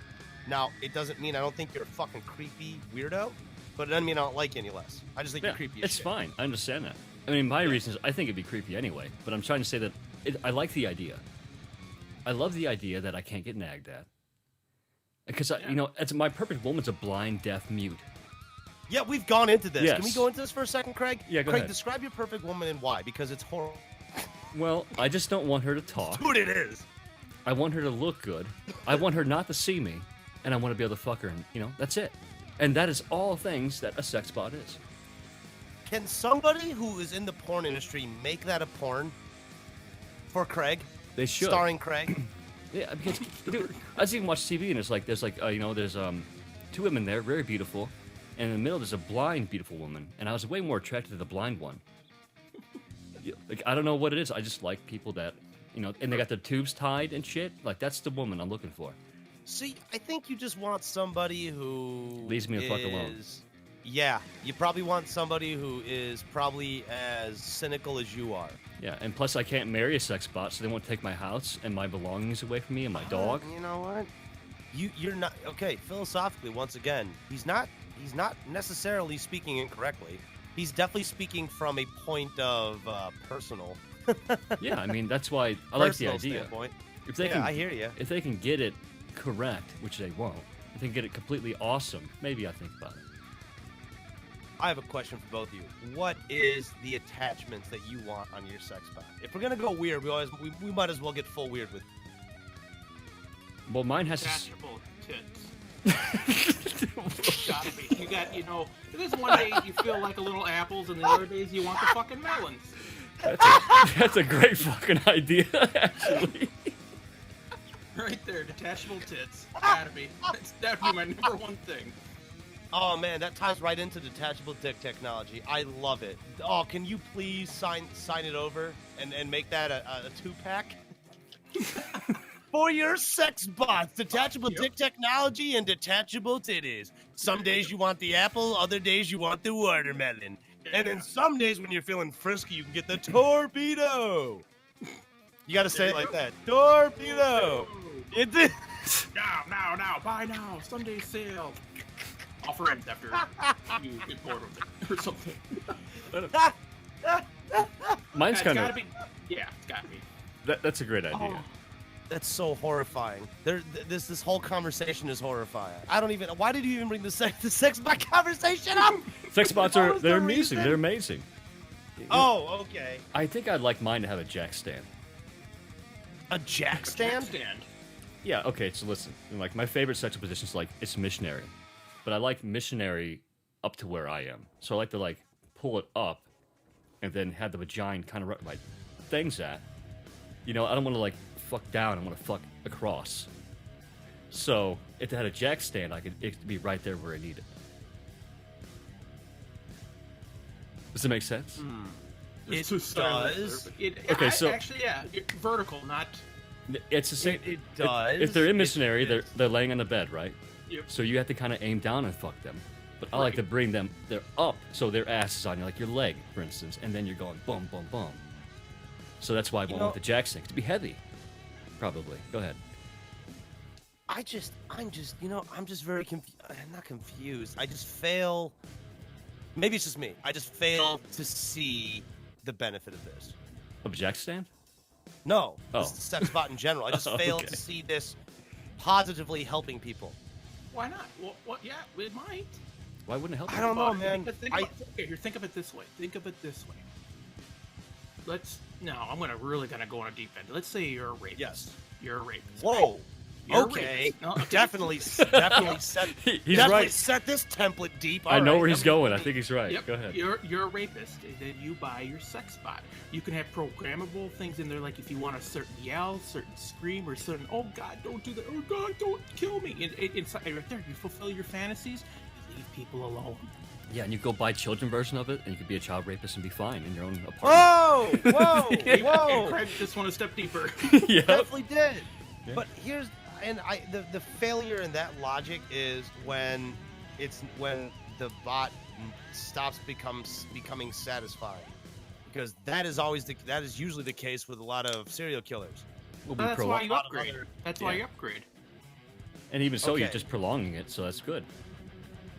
Speaker 1: Now, it doesn't mean I don't think you're a fucking creepy weirdo, but it doesn't mean I don't like you any less. I just think you're creepy as
Speaker 3: It's
Speaker 1: shit.
Speaker 3: fine. I understand that. I mean, my reasons, I think it'd be creepy anyway, but I'm trying to say that I like the idea. I love the idea that I can't get nagged at. Because, it's my perfect woman's a blind, deaf, mute.
Speaker 1: Yeah, we've gone into this.
Speaker 3: Yes.
Speaker 1: Can we go into this for a second, Craig?
Speaker 3: Yeah, go
Speaker 1: Craig,
Speaker 3: ahead.
Speaker 1: describe your perfect woman and why, because it's horrible.
Speaker 3: Well, I just don't want her to talk.
Speaker 1: Dude, it is.
Speaker 3: I want her to look good. I want her not to see me, and I want to be able to fuck her, and, that's it. And that is all things that a sex bot is.
Speaker 1: Can somebody who is in the porn industry make that a porn for Craig?
Speaker 3: They should.
Speaker 1: Starring Craig?
Speaker 3: Yeah, because dude, I just even watch TV and there's two women there, very beautiful, and in the middle there's a blind beautiful woman, and I was way more attracted to the blind one. Like I don't know what it is. I just like people that and they got their tubes tied and shit. Like that's the woman I'm looking for.
Speaker 1: See, I think you just want somebody who
Speaker 3: Leaves me the fuck alone.
Speaker 1: Yeah, you probably want somebody who is probably as cynical as you are.
Speaker 3: Yeah, and plus I can't marry a sex bot, so they won't take my house and my belongings away from me and my dog.
Speaker 1: You know what? You're not okay. Philosophically, once again, he's not necessarily speaking incorrectly. He's definitely speaking from a point of personal.
Speaker 3: Yeah, I mean that's why I like the
Speaker 1: personal
Speaker 3: idea.
Speaker 1: standpoint.
Speaker 3: If they
Speaker 1: I hear you.
Speaker 3: If they can get it correct, which they won't, if they can get it completely awesome, maybe I think about it.
Speaker 1: I have a question for both of you. What is the attachments that you want on your sex bot? If we're gonna go weird, we might as well get full weird with.
Speaker 3: Well, mine has
Speaker 2: Detachable tits. Gotta be. You got, there's one day you feel like a little apples, and the other days you want the fucking melons.
Speaker 3: That's a great fucking idea, actually.
Speaker 2: Right there, detachable tits. Gotta be. That'd be my number one thing.
Speaker 1: Oh man, that ties right into detachable dick technology. I love it. Oh, can you please sign it over and make that a 2-pack? For your sex bots, detachable dick technology and detachable titties. Some days you want the apple, other days you want the watermelon. And then some days when you're feeling frisky, you can get the torpedo. You gotta say it like that. Torpedo. It did.
Speaker 2: Now, buy now, Sunday sale. Offer ends after you get bored with it or something.
Speaker 3: Mine's kind of.
Speaker 2: Yeah, it's gotta be.
Speaker 3: That's a great idea.
Speaker 1: Oh, that's so horrifying. This whole conversation is horrifying. I don't even. Why did you even bring the sex bot conversation up?
Speaker 3: Sex bots
Speaker 1: What was
Speaker 3: they're
Speaker 1: the
Speaker 3: amazing.
Speaker 1: reason?
Speaker 3: They're amazing.
Speaker 1: Oh, okay.
Speaker 3: I think I'd like mine to have a jack stand.
Speaker 1: A jack stand?
Speaker 3: Yeah. Okay. So listen, like my favorite sexual position is like it's missionary, but I like missionary up to where I am. So I like to pull it up, and then have the vagina kind of right where my thing's at. I don't want to fuck down. I want to fuck across. So if it had a jack stand, it could be right there where I need it. Does it make sense?
Speaker 1: It does.
Speaker 3: Okay, so
Speaker 2: actually, yeah, vertical, not.
Speaker 3: It's the same.
Speaker 1: It does.
Speaker 3: If they're in missionary,
Speaker 1: It's-
Speaker 3: they're laying on the bed, right?
Speaker 2: Yep.
Speaker 3: So you have to kind of aim down and fuck them. But I like to bring them. They're up, so their ass is on you, like your leg, for instance, and then you're going boom, boom, boom. So that's why I went with the jack stand to be heavy. Probably. Go ahead.
Speaker 1: I'm just very confused. I'm not confused. I just fail. Maybe it's just me. I just fail to see the benefit of this.
Speaker 3: Of a jack stand?
Speaker 1: No,
Speaker 3: Oh.
Speaker 1: just the sex bot in general. I just fail
Speaker 3: Okay.
Speaker 1: to see this positively helping people.
Speaker 2: Why not? Well, yeah, it might.
Speaker 3: Why wouldn't it help?
Speaker 1: I don't know,
Speaker 2: But
Speaker 1: man.
Speaker 2: Think of it this way. Now, I'm really gonna go on a deep end. Let's say you're a rapist.
Speaker 1: Yes.
Speaker 2: You're a rapist.
Speaker 1: Whoa.
Speaker 2: You're a
Speaker 1: Okay.
Speaker 2: rapist. No, okay.
Speaker 1: Definitely set.
Speaker 3: He's
Speaker 1: definitely
Speaker 3: right.
Speaker 1: set this template deep.
Speaker 3: I
Speaker 1: All
Speaker 3: know
Speaker 1: right,
Speaker 3: where he's
Speaker 1: definitely.
Speaker 3: going. I think he's right.
Speaker 2: Yep.
Speaker 3: Go ahead.
Speaker 2: You're a rapist, and then you buy your sex bot. You can have programmable things in there, like if you want a certain yell, certain scream, or certain "Oh God, don't do that! Oh God, don't kill me!" Inside right there, you fulfill your fantasies. You leave people alone.
Speaker 3: Yeah, and you go buy children version of it, and you could be a child rapist and be fine in your own apartment.
Speaker 1: Whoa! Whoa!
Speaker 2: And
Speaker 1: Whoa!
Speaker 2: Craig just went a step deeper.
Speaker 3: Yeah.
Speaker 1: Definitely did.
Speaker 3: Yeah.
Speaker 1: But here's the failure in that logic is when the bot stops becoming satisfying, because that is usually the case with a lot of serial killers.
Speaker 3: Will be
Speaker 2: That's why
Speaker 3: prolonged.
Speaker 2: you upgrade. That's why
Speaker 3: Yeah.
Speaker 2: you upgrade.
Speaker 3: And even so, you're
Speaker 1: Okay.
Speaker 3: just prolonging it, so that's good.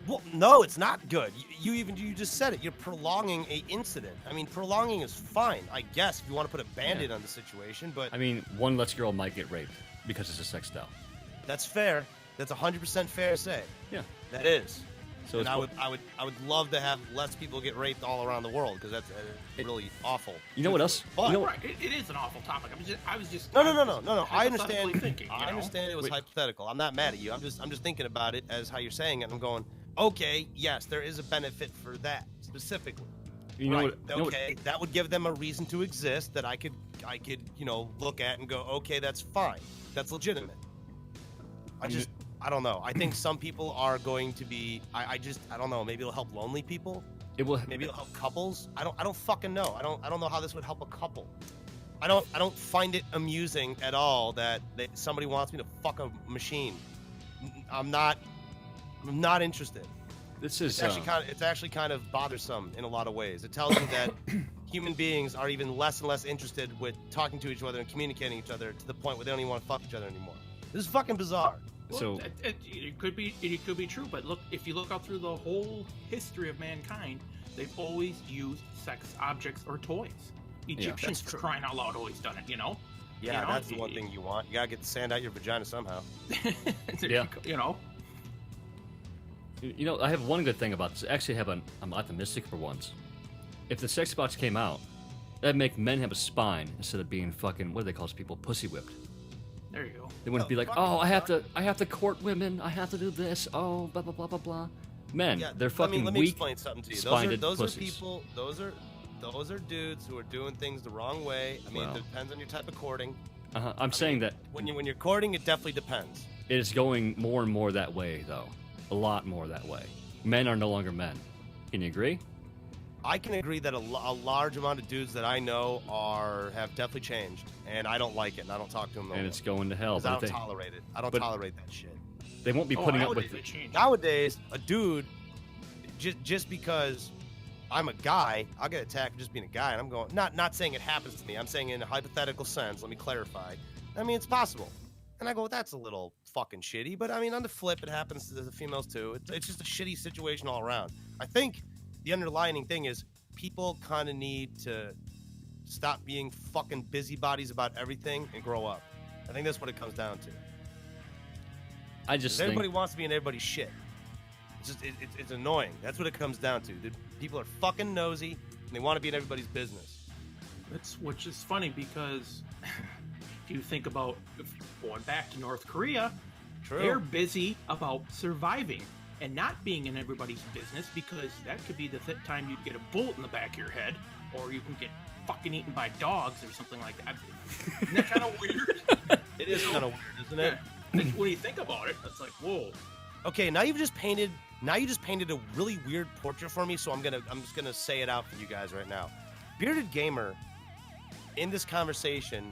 Speaker 1: Well, no, it's not good. You just said it. You're prolonging a incident. I mean, prolonging is fine, I guess, if you want to put a band-aid on the situation, but
Speaker 3: I mean, one less girl might get raped because it's a sex doll.
Speaker 1: that's fair. That's 100% fair to say.
Speaker 3: Yeah.
Speaker 1: That is.
Speaker 3: So
Speaker 1: And
Speaker 3: it's
Speaker 1: I would love to have less people get raped all around the world, because that's really awful.
Speaker 3: You know what else?
Speaker 1: But,
Speaker 3: You know
Speaker 2: Right. It is an awful topic. I was just.
Speaker 1: No. I
Speaker 2: hypothetically
Speaker 1: understand.
Speaker 2: Thinking, you
Speaker 1: I
Speaker 2: know?
Speaker 1: understand it was
Speaker 3: Wait.
Speaker 1: hypothetical. I'm not mad at you. I'm just thinking about it as how you're saying it. And I'm going, okay, yes, there is a benefit for that specifically.
Speaker 3: You know
Speaker 1: right.
Speaker 3: what? You know what-
Speaker 1: Okay, that would give them a reason to exist that I could look at and go, okay, that's fine. That's legitimate. I don't know. I think some people are going to be. I don't know. Maybe it'll help lonely people.
Speaker 3: It will.
Speaker 1: Maybe it'll help couples. I don't fucking know. I don't know how this would help a couple. I don't find it amusing at all that somebody wants me to fuck a machine. I'm not interested.
Speaker 3: This is
Speaker 1: It's actually kind of bothersome in a lot of ways. It tells me that human beings are even less and less interested with talking to each other and communicating with each other, to the point where they don't even want to fuck each other anymore. This is fucking bizarre.
Speaker 2: Well,
Speaker 3: So-
Speaker 2: it could be true, but look, if you look out through the whole history of mankind, they've always used sex objects or toys. Egyptians,
Speaker 1: that's
Speaker 2: for
Speaker 1: true.
Speaker 2: crying out loud, always done it. You know.
Speaker 1: Yeah,
Speaker 2: You know,
Speaker 1: that's the one thing you want. You gotta get the sand out your vagina somehow.
Speaker 2: There
Speaker 3: Yeah.
Speaker 2: you go, you know.
Speaker 3: You know, I have one good thing about this. Actually, I'm optimistic for once. If the sex bots came out, that'd make men have a spine instead of being fucking, what do they call people, pussy whipped.
Speaker 2: There you go.
Speaker 3: They wouldn't
Speaker 1: Oh,
Speaker 3: be like,
Speaker 1: fucking
Speaker 3: oh, I have to court women. I have to do this. Oh, blah blah blah blah blah. Men,
Speaker 1: Yeah,
Speaker 3: they're fucking
Speaker 1: let me
Speaker 3: weak.
Speaker 1: explain something to you.
Speaker 3: spined
Speaker 1: Those are
Speaker 3: pussies.
Speaker 1: people. Those are dudes who are doing things the wrong way. I mean,
Speaker 3: Well.
Speaker 1: it depends on your type of courting.
Speaker 3: I'm saying that
Speaker 1: When you're courting, it definitely depends.
Speaker 3: it is going more and more that way, though. A lot more that way. Men are no longer men. Can you agree?
Speaker 1: I can agree that a large amount of dudes that I know have definitely changed, and I don't like it, and I don't talk to them no
Speaker 3: And
Speaker 1: more.
Speaker 3: it's going to hell.
Speaker 1: 'Cause I
Speaker 3: But
Speaker 1: don't
Speaker 3: if
Speaker 1: tolerate it. I don't
Speaker 3: but-
Speaker 1: tolerate that shit.
Speaker 3: they won't be putting up
Speaker 2: nowadays
Speaker 3: with
Speaker 2: they change.
Speaker 1: Nowadays, a dude, just because I'm a guy, I'll get attacked for just being a guy, and I'm going, not saying it happens to me. I'm saying in a hypothetical sense. Let me clarify. I mean, it's possible. And I go, that's a little fucking shitty. But I mean, on the flip, it happens to the females too. It's just a shitty situation all around. I think the underlying thing is people kind of need to stop being fucking busybodies about everything and grow up. I think that's what it comes down to.
Speaker 3: I just think
Speaker 1: Everybody wants to be in everybody's shit. It's just it's annoying. That's what it comes down to. The people are fucking nosy and they want to be in everybody's business.
Speaker 2: Which is funny because if you think about going back to North Korea,
Speaker 1: True.
Speaker 2: they're busy about surviving and not being in everybody's business, because that could be the time you get a bullet in the back of your head, or you can get fucking eaten by dogs or something like that. Isn't that kind of weird?
Speaker 1: It is kind of weird, isn't it?
Speaker 2: Yeah. When you think about it, it's like, whoa.
Speaker 1: Okay, now you just painted a really weird portrait for me, so I'm just gonna say it out for you guys right now. Bearded Gamer, in this conversation,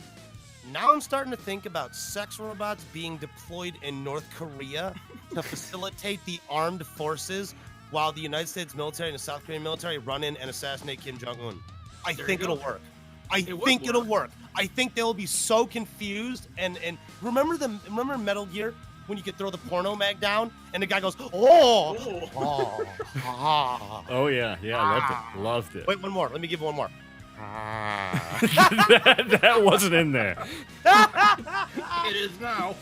Speaker 1: now I'm starting to think about sex robots being deployed in North Korea to facilitate the armed forces while the United States military and the South Korean military run in and assassinate Kim Jong-un. I
Speaker 2: There
Speaker 1: think
Speaker 2: you go.
Speaker 1: it'll work. I
Speaker 2: It would
Speaker 1: think it'll
Speaker 2: work.
Speaker 1: work. I think they'll be so confused and remember Metal Gear when you could throw the porno mag down and the guy goes, oh, oh, ah.
Speaker 3: Oh yeah, I loved it.
Speaker 1: Wait, one more. Let me give one more.
Speaker 3: that wasn't in there.
Speaker 2: It is now.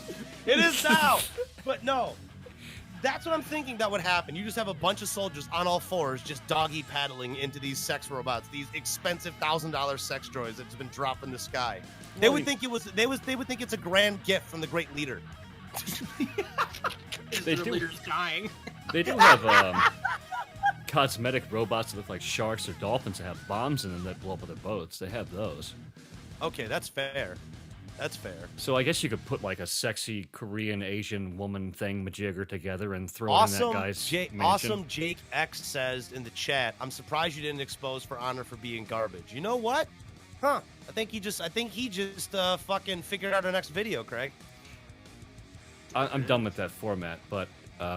Speaker 1: It is now. But no, that's what I'm thinking that would happen. You just have a bunch of soldiers on all fours just doggy paddling into these sex robots, these expensive $1,000 sex droids that's been dropped in the sky. They would think they would think it's a grand gift from the great leader.
Speaker 3: They
Speaker 2: The
Speaker 3: do.
Speaker 2: leader's dying.
Speaker 3: They do have cosmetic robots that look like sharks or dolphins that have bombs in them that blow up other boats. They have those.
Speaker 1: Okay, that's fair. That's fair.
Speaker 3: So I guess you could put like a sexy Korean Asian woman thing majigger together and throw it
Speaker 1: Awesome,
Speaker 3: in that guy's mansion.
Speaker 1: Awesome Jake X says in the chat, I'm surprised you didn't expose For Honor for being garbage. You know what? Huh. I think he just fucking figured out our next video, Craig.
Speaker 3: I'm done with that format. But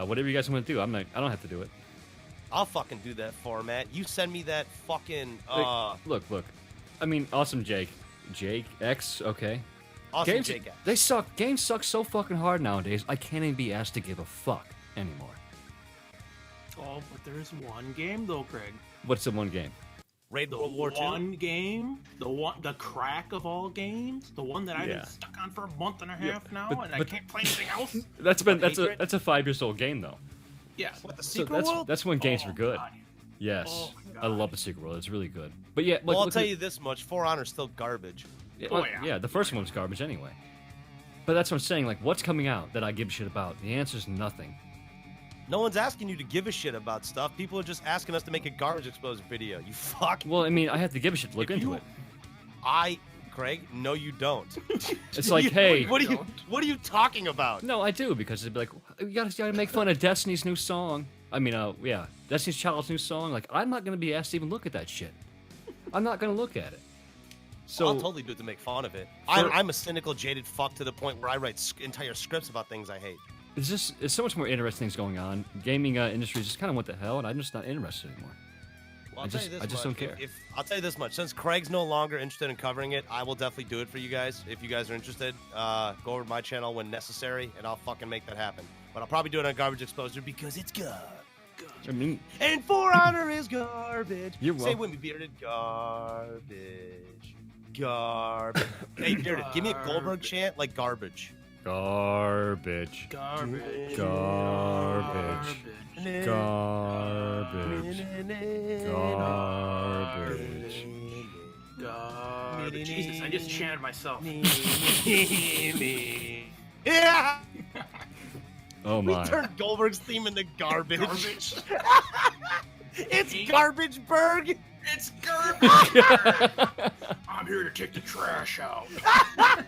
Speaker 3: whatever you guys want to do, I don't have to do it.
Speaker 1: I'll fucking do that format. You send me that fucking.
Speaker 3: Look. I mean, awesome, Jake X. Okay.
Speaker 1: Awesome
Speaker 3: Games,
Speaker 1: Jake X.
Speaker 3: they suck. Games suck so fucking hard nowadays. I can't even be asked to give a fuck anymore.
Speaker 2: Oh, but there's one game though, Craig.
Speaker 3: What's the one game?
Speaker 1: Raid
Speaker 2: The
Speaker 1: World War II.
Speaker 2: one game, the crack of all games, the one that I've been stuck on for a month and a half now, and I can't play anything else.
Speaker 3: That's a 5 years old game though.
Speaker 2: Yeah.
Speaker 1: What, the
Speaker 3: So
Speaker 1: Secret World?
Speaker 3: that's when games were good.
Speaker 2: God.
Speaker 3: Yes,
Speaker 2: Oh my
Speaker 3: I love the Secret World. It's really good. But yeah,
Speaker 1: Well, I'll
Speaker 3: look
Speaker 1: tell
Speaker 3: at-
Speaker 1: you this much: For Honor's still garbage.
Speaker 3: Yeah,
Speaker 2: Oh,
Speaker 3: well,
Speaker 2: yeah.
Speaker 3: yeah, the first one was garbage anyway. But that's what I'm saying. Like, what's coming out that I give a shit about? The answer's nothing.
Speaker 1: No one's asking you to give a shit about stuff. People are just asking us to make a garbage exposure video. You fuck.
Speaker 3: Well, I mean, I have to give a shit to look into it.
Speaker 1: Craig, no, you don't.
Speaker 3: It's like, hey,
Speaker 1: What are you talking about?
Speaker 3: no, I do because it'd be like, you gotta make fun of Destiny's new song. I mean, yeah, Destiny's Child's new song. Like, I'm not gonna be asked to even look at that shit. I'm not gonna look at it. So
Speaker 1: I'll totally do it to make fun of it. I'm a cynical, jaded fuck to the point where I write entire scripts about things I hate.
Speaker 3: there's so much more interesting things going on. Gaming industry is just kind of what the hell, and I'm just not interested anymore.
Speaker 1: Well,
Speaker 3: I just
Speaker 1: much.
Speaker 3: don't care.
Speaker 1: I'll tell you this much: since Craig's no longer interested in covering it, I will definitely do it for you guys. If you guys are interested, go over to my channel when necessary, and I'll fucking make that happen. But I'll probably do it on Garbage Exposure because it's garbage.
Speaker 3: I mean,
Speaker 1: And For Honor is garbage.
Speaker 3: You're
Speaker 1: Say
Speaker 3: welcome.
Speaker 1: with me, Bearded. Garbage. Hey, Bearded, give me a Goldberg chant like garbage.
Speaker 3: garbage,
Speaker 2: Garbage.
Speaker 3: garbage, garbage, garbage.
Speaker 2: Garbage. Jesus, I just chanted myself.
Speaker 1: Yeah.
Speaker 3: Oh
Speaker 1: We
Speaker 3: my!
Speaker 1: turned Goldberg's theme into garbage.
Speaker 2: Garbage.
Speaker 1: It's Garbageburg.
Speaker 2: It's garbage. I'm here to take the trash out.
Speaker 3: I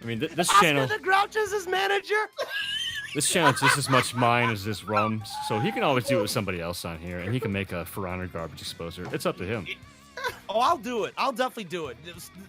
Speaker 3: mean, this channel,
Speaker 1: Oscar the Grouch is his manager.
Speaker 3: this channel's just as much mine as this Rum's, so he can always do it with somebody else on here, and he can make a For Honor garbage exposer. It's up to him.
Speaker 1: Oh, I'll do it. I'll definitely do it.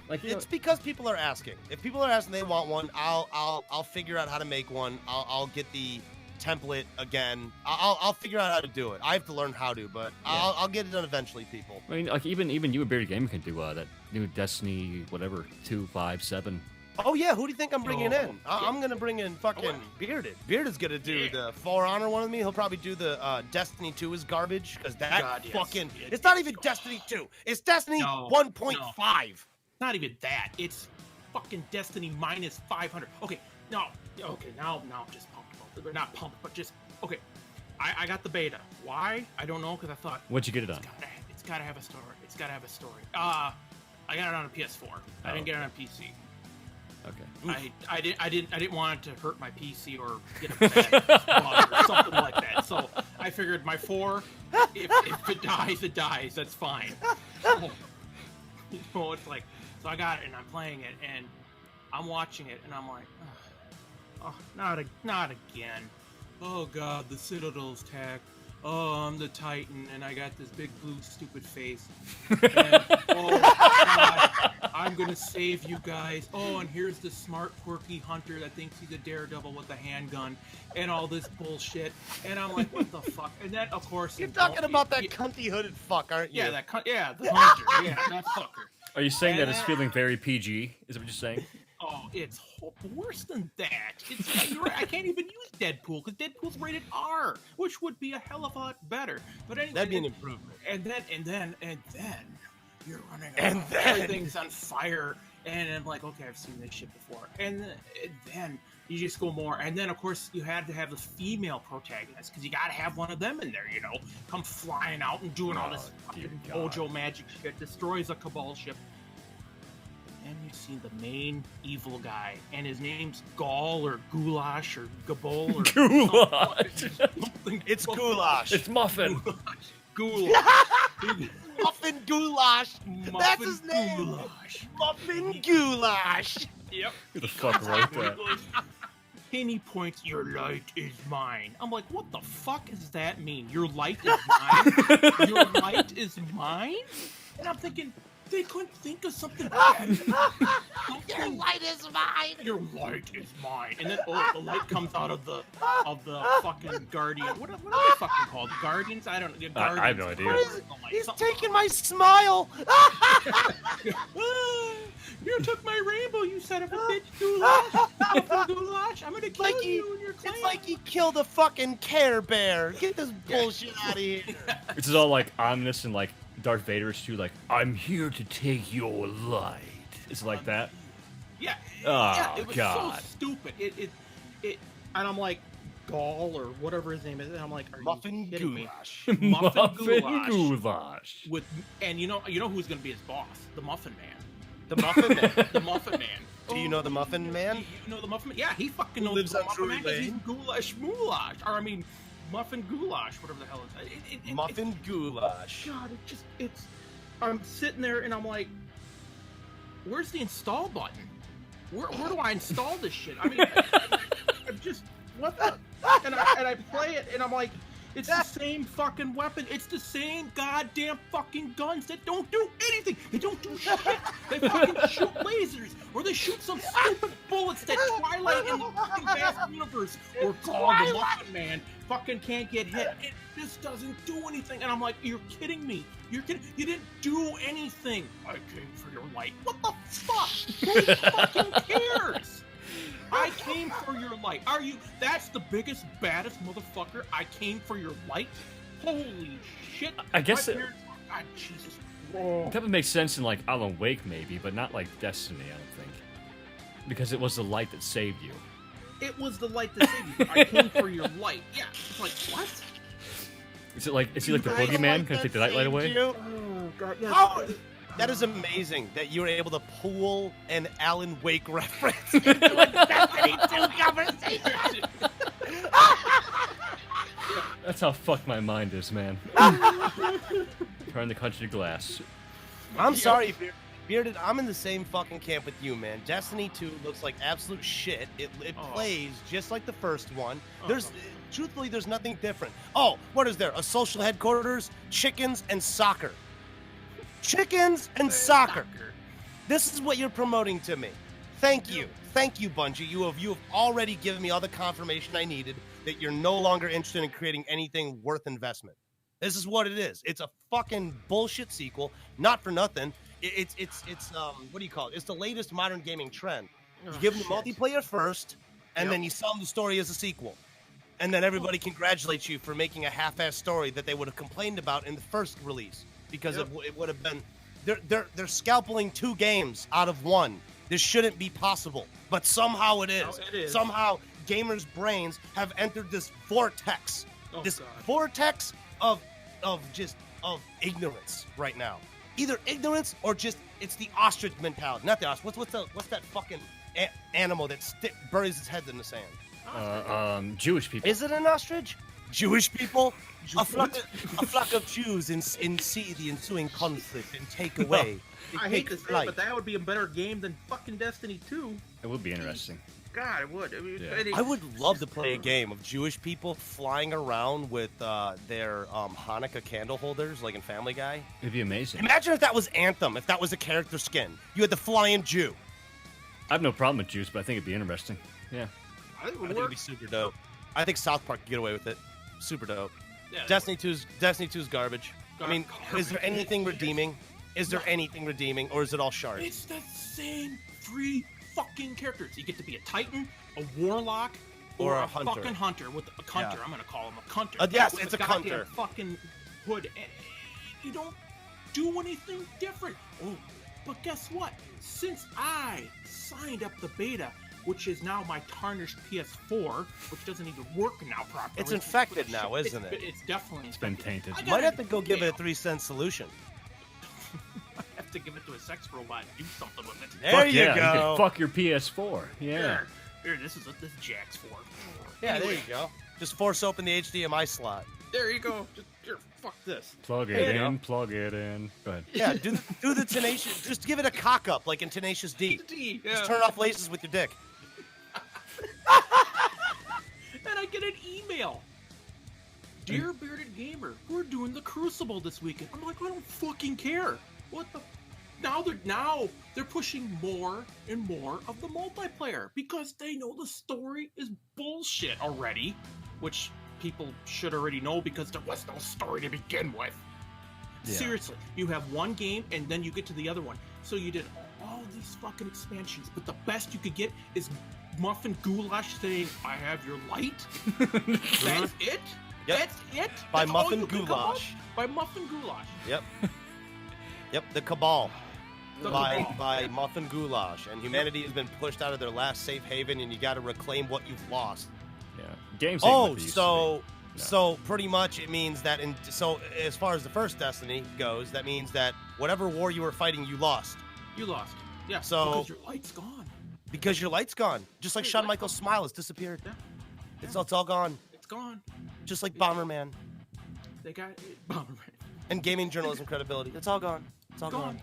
Speaker 3: Like, you
Speaker 1: It's
Speaker 3: know-
Speaker 1: because people are asking. If people are asking, they want one. I'll figure out how to make one. I'll get the template again. I'll figure out how to do it. I have to learn how to, but I'll get it done eventually. People.
Speaker 3: I mean, like even you and Bearded Gamer can do that new Destiny whatever 257.
Speaker 1: Oh yeah, who do you think I'm bringing
Speaker 2: Oh,
Speaker 1: in? I'm gonna bring in fucking Bearded. Bearded's gonna do the For Honor one with me. He'll probably do the Destiny 2 is garbage because that
Speaker 2: God, yes.
Speaker 1: fucking. It's not even Destiny 2. It's Destiny
Speaker 2: No,
Speaker 1: 1.5.
Speaker 2: Not even that. It's fucking Destiny minus 500. Okay, now I'm just pumped. Not pumped, but just okay. I got the beta. Why? I don't know because I thought
Speaker 3: What'd you get it on?
Speaker 2: it's gotta have a story. It's gotta have a story. I got it on a PS4. I didn't get it on PC.
Speaker 3: Okay.
Speaker 2: I didn't want it to hurt my PC or get a bad bug or something like that. So I figured my 4, if it dies, it dies. That's fine. So, you know, it's like, so I got it and I'm playing it and I'm watching it and I'm like, oh, not again. Oh God, the Citadel's tack. Oh, I'm the Titan and I got this big blue stupid face. And, oh God, I'm gonna save you guys. Oh, and here's the smart, quirky hunter that thinks he's a daredevil with a handgun, and all this bullshit. And I'm like, what the fuck? And then, of course,
Speaker 1: You're talking about that cunty hooded fuck, aren't you?
Speaker 2: yeah, the hunter, yeah, that fucker.
Speaker 3: Are you saying that it's feeling very PG? Is that what you're saying?
Speaker 2: Oh, it's worse than that. I can't even use Deadpool because Deadpool's rated R, which would be a hell of a lot better. But anyway,
Speaker 1: That'd be an improvement.
Speaker 2: And then you're running.
Speaker 1: And
Speaker 2: around,
Speaker 1: then-
Speaker 2: everything's on fire, and I'm like, okay, I've seen this shit before. And then you just go more, and then of course you had to have the female protagonist because you got to have one of them in there, come flying out and doing all this
Speaker 3: dear
Speaker 2: fucking
Speaker 3: God.
Speaker 2: Mojo magic shit, destroys a Cabal ship. And you see the main evil guy, and his name's Gaul or Goulash or Gabol or
Speaker 3: Goulash.
Speaker 2: something.
Speaker 1: It's goulash.
Speaker 3: It's Muffin.
Speaker 2: Goulash.
Speaker 1: Muffin Goulash. That's his name.
Speaker 2: Goulash.
Speaker 1: Muffin Goulash.
Speaker 2: Yep.
Speaker 3: Who the fuck wrote that?
Speaker 2: And he points, your light is mine. I'm like, what the fuck does that mean? Your light is mine? Your light is mine? And I'm thinking, They couldn't think of something bad.
Speaker 1: Your light is mine.
Speaker 2: Your light is mine. And then the light comes out of the fucking guardian. What are they fucking called? Guardians? I don't know. Guardians.
Speaker 3: I have no idea.
Speaker 1: He's taking my smile.
Speaker 2: You took my rainbow, you son of a bitch, goulash. Goulash. I'm gonna kill you and your clan.
Speaker 1: It's like he killed a fucking Care Bear. Get this bullshit out of here.
Speaker 3: This is all like ominous and like Darth Vader's too. Like, I'm here to take your light. It's like that.
Speaker 2: Yeah.
Speaker 3: Oh,
Speaker 2: yeah, it was
Speaker 3: God.
Speaker 2: so stupid. It, and I'm like, Gall or whatever his name is, and I'm like, are
Speaker 1: Muffin
Speaker 2: you kidding
Speaker 1: Goulash.
Speaker 2: me? Muffin
Speaker 3: Goulash.
Speaker 2: And you know who's gonna be his boss? The Muffin Man.
Speaker 1: The Muffin Man.
Speaker 2: The Muffin Man.
Speaker 1: Do you know the Muffin Man?
Speaker 2: You know the Muffin Man? Yeah, he fucking knows
Speaker 1: lives
Speaker 2: the
Speaker 1: on
Speaker 2: Muffin Man
Speaker 1: Drury
Speaker 2: 'cause he's
Speaker 1: Lane.
Speaker 2: Goulash Moulash. Or I mean, Muffin Goulash, whatever the hell it's.
Speaker 1: Muffin Goulash.
Speaker 2: God, it's. I'm sitting there and I'm like, where's the install button? Where do I install this shit? I mean, I'm just what the. And I play it and I'm like, it's the same fucking weapon. It's the same goddamn fucking guns that don't do anything. They don't do shit. They fucking shoot lasers or they shoot some stupid bullets that Twilight in the fucking vast universe or called the Muffin Man fucking can't get hit. It just doesn't do anything. And I'm like, you're kidding me. You're kidding. You didn't do anything. I came for your light. What the fuck? Who fucking cares? I came for your light. Are you? That's the biggest, baddest motherfucker. I came for your light. Holy shit!
Speaker 3: I guess
Speaker 2: God, Jesus. Oh.
Speaker 3: That would make sense in like Alan Wake maybe, but not like Destiny. I don't think, because it was the light that saved you.
Speaker 2: It was the light that saved you. I came for your light. Yeah. It's like what?
Speaker 3: Is he like the boogeyman? Can I take the nightlight away?
Speaker 2: Oh God. Yeah.
Speaker 1: How? That is amazing that you were able to pull an Alan Wake reference into a Destiny 2 conversation.
Speaker 3: That's how fucked my mind is, man. Turn the country to glass.
Speaker 1: I'm sorry, Bearded. I'm in the same fucking camp with you, man. Destiny 2 looks like absolute shit. It plays just like the first one. Truthfully, there's nothing different. Oh, what is there? A social headquarters, chickens, and soccer. Chickens and soccer. This is what you're promoting to me. Thank you, Bungie. You have already given me all the confirmation I needed that you're no longer interested in creating anything worth investment. This is what it is. It's a fucking bullshit sequel. Not for nothing. It's what do you call it? It's the latest modern gaming trend. You give them the multiplayer first, and then you sell them the story as a sequel. And then everybody congratulates you for making a half-assed story that they would have complained about in the first release. Because it would have been, they're scalping 2 games out of 1. This shouldn't be possible, but somehow it is.
Speaker 2: No, it is.
Speaker 1: Somehow gamers' brains have entered this vortex, vortex of ignorance right now. Either ignorance or just it's the ostrich mentality. Not the ostrich. What's that fucking animal that buries its head in the sand?
Speaker 3: Jewish people.
Speaker 1: Is it an ostrich? Jewish people? A flock of Jews see the ensuing conflict and take away.
Speaker 2: I hate to say it, but that would be a better game than fucking Destiny 2.
Speaker 3: It would be interesting.
Speaker 2: God, it would.
Speaker 1: I would love to play a game of Jewish people flying around with their Hanukkah candle holders, like in Family Guy.
Speaker 3: It'd be amazing.
Speaker 1: Imagine if that was Anthem, if that was a character skin. You had the flying Jew.
Speaker 3: I have no problem with Jews, but I think it'd be interesting. Yeah.
Speaker 2: I think
Speaker 1: I think it'd be super dope. I think South Park could get away with it. Super dope.
Speaker 2: Yeah,
Speaker 1: Destiny 2's garbage. I mean, is there anything redeeming? Is there anything redeeming, or is it all shards?
Speaker 2: It's the same 3 fucking characters. You get to be a Titan, a Warlock,
Speaker 1: or a
Speaker 2: fucking hunter with a cunter. Yeah. I'm gonna call him a cunter.
Speaker 1: Yes,
Speaker 2: with
Speaker 1: it's a
Speaker 2: goddamn
Speaker 1: cunter.
Speaker 2: Fucking hood. And you don't do anything different. Oh, but guess what? Since I signed up the beta, which is now my tarnished PS4, which doesn't even work now properly.
Speaker 1: It's infected now, isn't it?
Speaker 2: It's definitely
Speaker 3: It's been tainted.
Speaker 1: You might have to go give it a 3-cent solution.
Speaker 2: I have to give it to a sex robot and do something with it.
Speaker 1: There you
Speaker 3: You
Speaker 1: go.
Speaker 3: can fuck your PS4. Yeah.
Speaker 2: Here, this is what this jack's for.
Speaker 1: Yeah,
Speaker 2: Anyway.
Speaker 1: there you go. Just force open the HDMI slot.
Speaker 2: There you go. Just here, fuck this.
Speaker 3: Plug it
Speaker 1: There you
Speaker 3: in,
Speaker 1: go.
Speaker 3: plug it in. Go ahead.
Speaker 1: Yeah, do the Tenacious. Just give it a cock up like in Tenacious D. Just turn off lasers with your dick.
Speaker 2: And I get an email. Dear Bearded Gamer, we're doing the Crucible this weekend. I'm like, I don't fucking care. What the? Now they're pushing more and more of the multiplayer because they know the story is bullshit already, which people should already know because there was no story to begin with.
Speaker 3: Yeah.
Speaker 2: Seriously, you have one game and then you get to the other one. So you did all these fucking expansions, but the best you could get is Muffin Goulash saying, "I have your light." That's it.
Speaker 1: Yep.
Speaker 2: That's it.
Speaker 1: By
Speaker 2: That's all
Speaker 1: Muffin
Speaker 2: you can come up?
Speaker 1: Goulash.
Speaker 2: By Muffin Goulash.
Speaker 1: Yep. Yep, the Cabal.
Speaker 2: The
Speaker 1: by
Speaker 2: Cabal.
Speaker 1: by Muffin Goulash, and humanity has been pushed out of their last safe haven, and you got to reclaim what you've lost.
Speaker 3: Yeah. Games. ain't what
Speaker 1: Oh,
Speaker 3: they used to
Speaker 1: so
Speaker 3: be. No.
Speaker 1: so pretty much it means that so as far as the first Destiny goes, that means that whatever war you were fighting, you lost
Speaker 2: You lost. Yeah.
Speaker 1: So-
Speaker 2: because your light's gone.
Speaker 1: because your light's gone. Just like
Speaker 2: Your
Speaker 1: Shawn
Speaker 2: light's
Speaker 1: Michaels'
Speaker 2: gone.
Speaker 1: smile has disappeared.
Speaker 2: Yeah.
Speaker 1: It's all gone.
Speaker 2: It's gone.
Speaker 1: Just like Bomberman
Speaker 2: They got it. Bomberman.
Speaker 1: and gaming journalism credibility. It's all gone. It's all gone.
Speaker 2: Gone.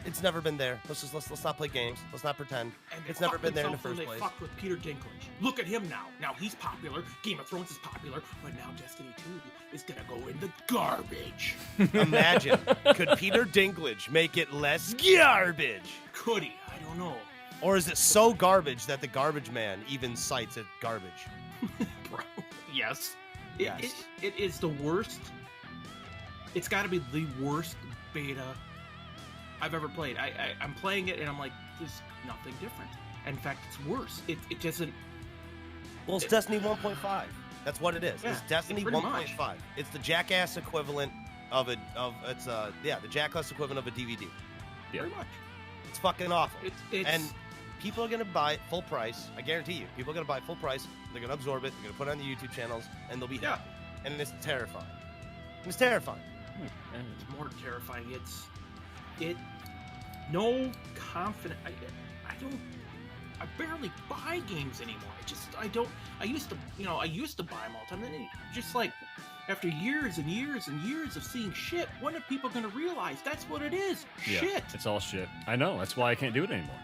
Speaker 1: It's never been there. Let's not play games. Let's not pretend.
Speaker 2: And they
Speaker 1: It's never
Speaker 2: fucked
Speaker 1: been there in the
Speaker 2: themselves when
Speaker 1: first place.
Speaker 2: They fucked with Peter Dinklage. Look at him now. Now he's popular. Game of Thrones is popular, but now Destiny 2 is gonna go in the garbage.
Speaker 1: Imagine, could Peter Dinklage make it less garbage?
Speaker 2: Could he? I don't know.
Speaker 1: Or is it so garbage that the garbage man even cites it garbage?
Speaker 2: Bro. Yes.
Speaker 1: Yes.
Speaker 2: It is the worst. It's got to be the worst beta I've ever played. I'm playing it and I'm like, there's nothing different. In fact, it's worse. It doesn't.
Speaker 1: Well, it's Destiny 1.5. That's what it is.
Speaker 2: Yeah,
Speaker 1: It's Destiny
Speaker 2: pretty
Speaker 1: 1.5.
Speaker 2: much.
Speaker 1: It's the jackass equivalent of the jackass equivalent of a DVD.
Speaker 3: Yeah.
Speaker 2: Pretty much.
Speaker 1: It's fucking awful.
Speaker 2: It's
Speaker 1: And people are gonna buy it full price. I guarantee you. People are gonna buy it full price. They're gonna absorb it. They're gonna put it on the YouTube channels, and they'll be
Speaker 2: Yeah.
Speaker 1: happy. And it's terrifying. It's terrifying.
Speaker 2: It's more terrifying. No confident. I barely buy games anymore. I used to buy them all the time. And then just like after years and years and years of seeing shit, when are people gonna realize that's what it is?
Speaker 3: Yeah,
Speaker 2: Shit.
Speaker 3: it's all shit. I know. That's why I can't do it anymore.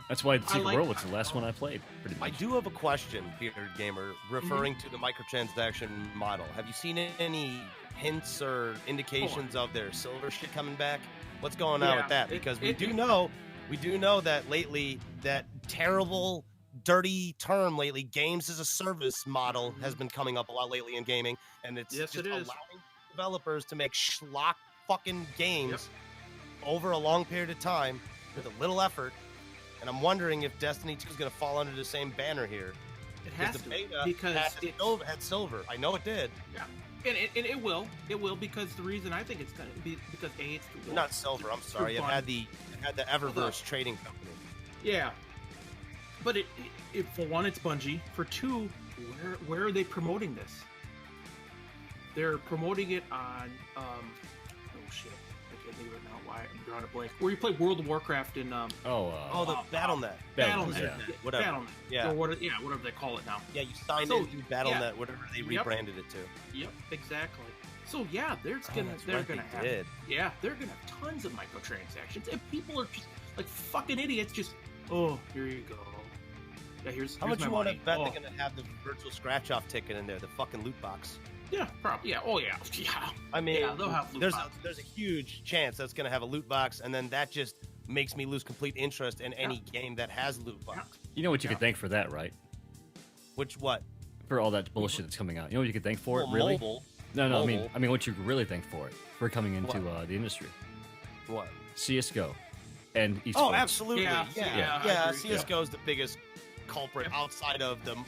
Speaker 3: That's why Secret
Speaker 2: like-
Speaker 3: World was the last one I played. Pretty
Speaker 1: I
Speaker 3: much.
Speaker 1: do have a question, Peter Gamer, referring to the microtransaction model. Have you seen any hints or indications of their silver shit coming back? What's going on
Speaker 2: Yeah,
Speaker 1: with that?
Speaker 2: it-
Speaker 1: Because
Speaker 2: it-
Speaker 1: we do know that lately that terrible, dirty term lately, games as a service model, has been coming up a lot lately in gaming, and it's
Speaker 2: Yes,
Speaker 1: just
Speaker 2: it is.
Speaker 1: allowing developers to make schlock fucking games over a long period of time with a little effort. And I'm wondering if Destiny 2 is going to fall under the same banner here.
Speaker 2: It has
Speaker 1: the
Speaker 2: to
Speaker 1: beta
Speaker 2: because
Speaker 1: had silver. I know it did.
Speaker 2: and it will because the reason I think it's gonna be because it's too
Speaker 1: Not silver. I'm sorry. It
Speaker 2: fun.
Speaker 1: had the Eververse trading company.
Speaker 2: Yeah, but it for one, it's Bungie. For two, where are they promoting this? They're promoting it on oh shit, I can't think of it now. Why I'm drawing a blank. Where you play World of Warcraft in
Speaker 1: Oh, the BattleNet.
Speaker 2: BattleNet,
Speaker 3: yeah.
Speaker 1: Whatever.
Speaker 2: BattleNet,
Speaker 1: Yeah.
Speaker 2: or whatever they call it now.
Speaker 1: Yeah, you signed
Speaker 2: So,
Speaker 1: into BattleNet,
Speaker 2: yeah.
Speaker 1: whatever they
Speaker 2: Yep.
Speaker 1: rebranded it to.
Speaker 2: Yep, exactly. So yeah, they're
Speaker 1: Oh,
Speaker 2: gonna
Speaker 1: that's
Speaker 2: they're
Speaker 1: right,
Speaker 2: gonna
Speaker 1: they
Speaker 2: have
Speaker 1: did.
Speaker 2: yeah they're gonna have tons of microtransactions, and people are just like fucking idiots. Just here you go. Yeah, here's
Speaker 1: How much
Speaker 2: my
Speaker 1: you want to
Speaker 2: money.
Speaker 1: bet
Speaker 2: Oh,
Speaker 1: they're going to have the virtual scratch-off ticket in there, the fucking loot box?
Speaker 2: Yeah, probably. Yeah. Oh yeah. Yeah.
Speaker 1: I mean,
Speaker 2: Yeah, they'll have loot boxes.
Speaker 1: there's a huge chance that's going to have a loot box, and then that just makes me lose complete interest in any game that has loot box.
Speaker 3: You know what you
Speaker 2: Yeah.
Speaker 3: could thank for that, right?
Speaker 1: Which what?
Speaker 3: For all that bullshit that's coming out. You know what you could thank for it,
Speaker 1: Well,
Speaker 3: really?
Speaker 1: Mobile.
Speaker 3: No,
Speaker 1: mobile.
Speaker 3: I mean, what you could really thank for it for coming into the industry.
Speaker 1: What?
Speaker 3: CS:GO and esports.
Speaker 1: Oh, absolutely.
Speaker 2: Yeah,
Speaker 1: Yeah.
Speaker 2: yeah, I agree.
Speaker 1: CS:GO is the biggest culprit outside of them.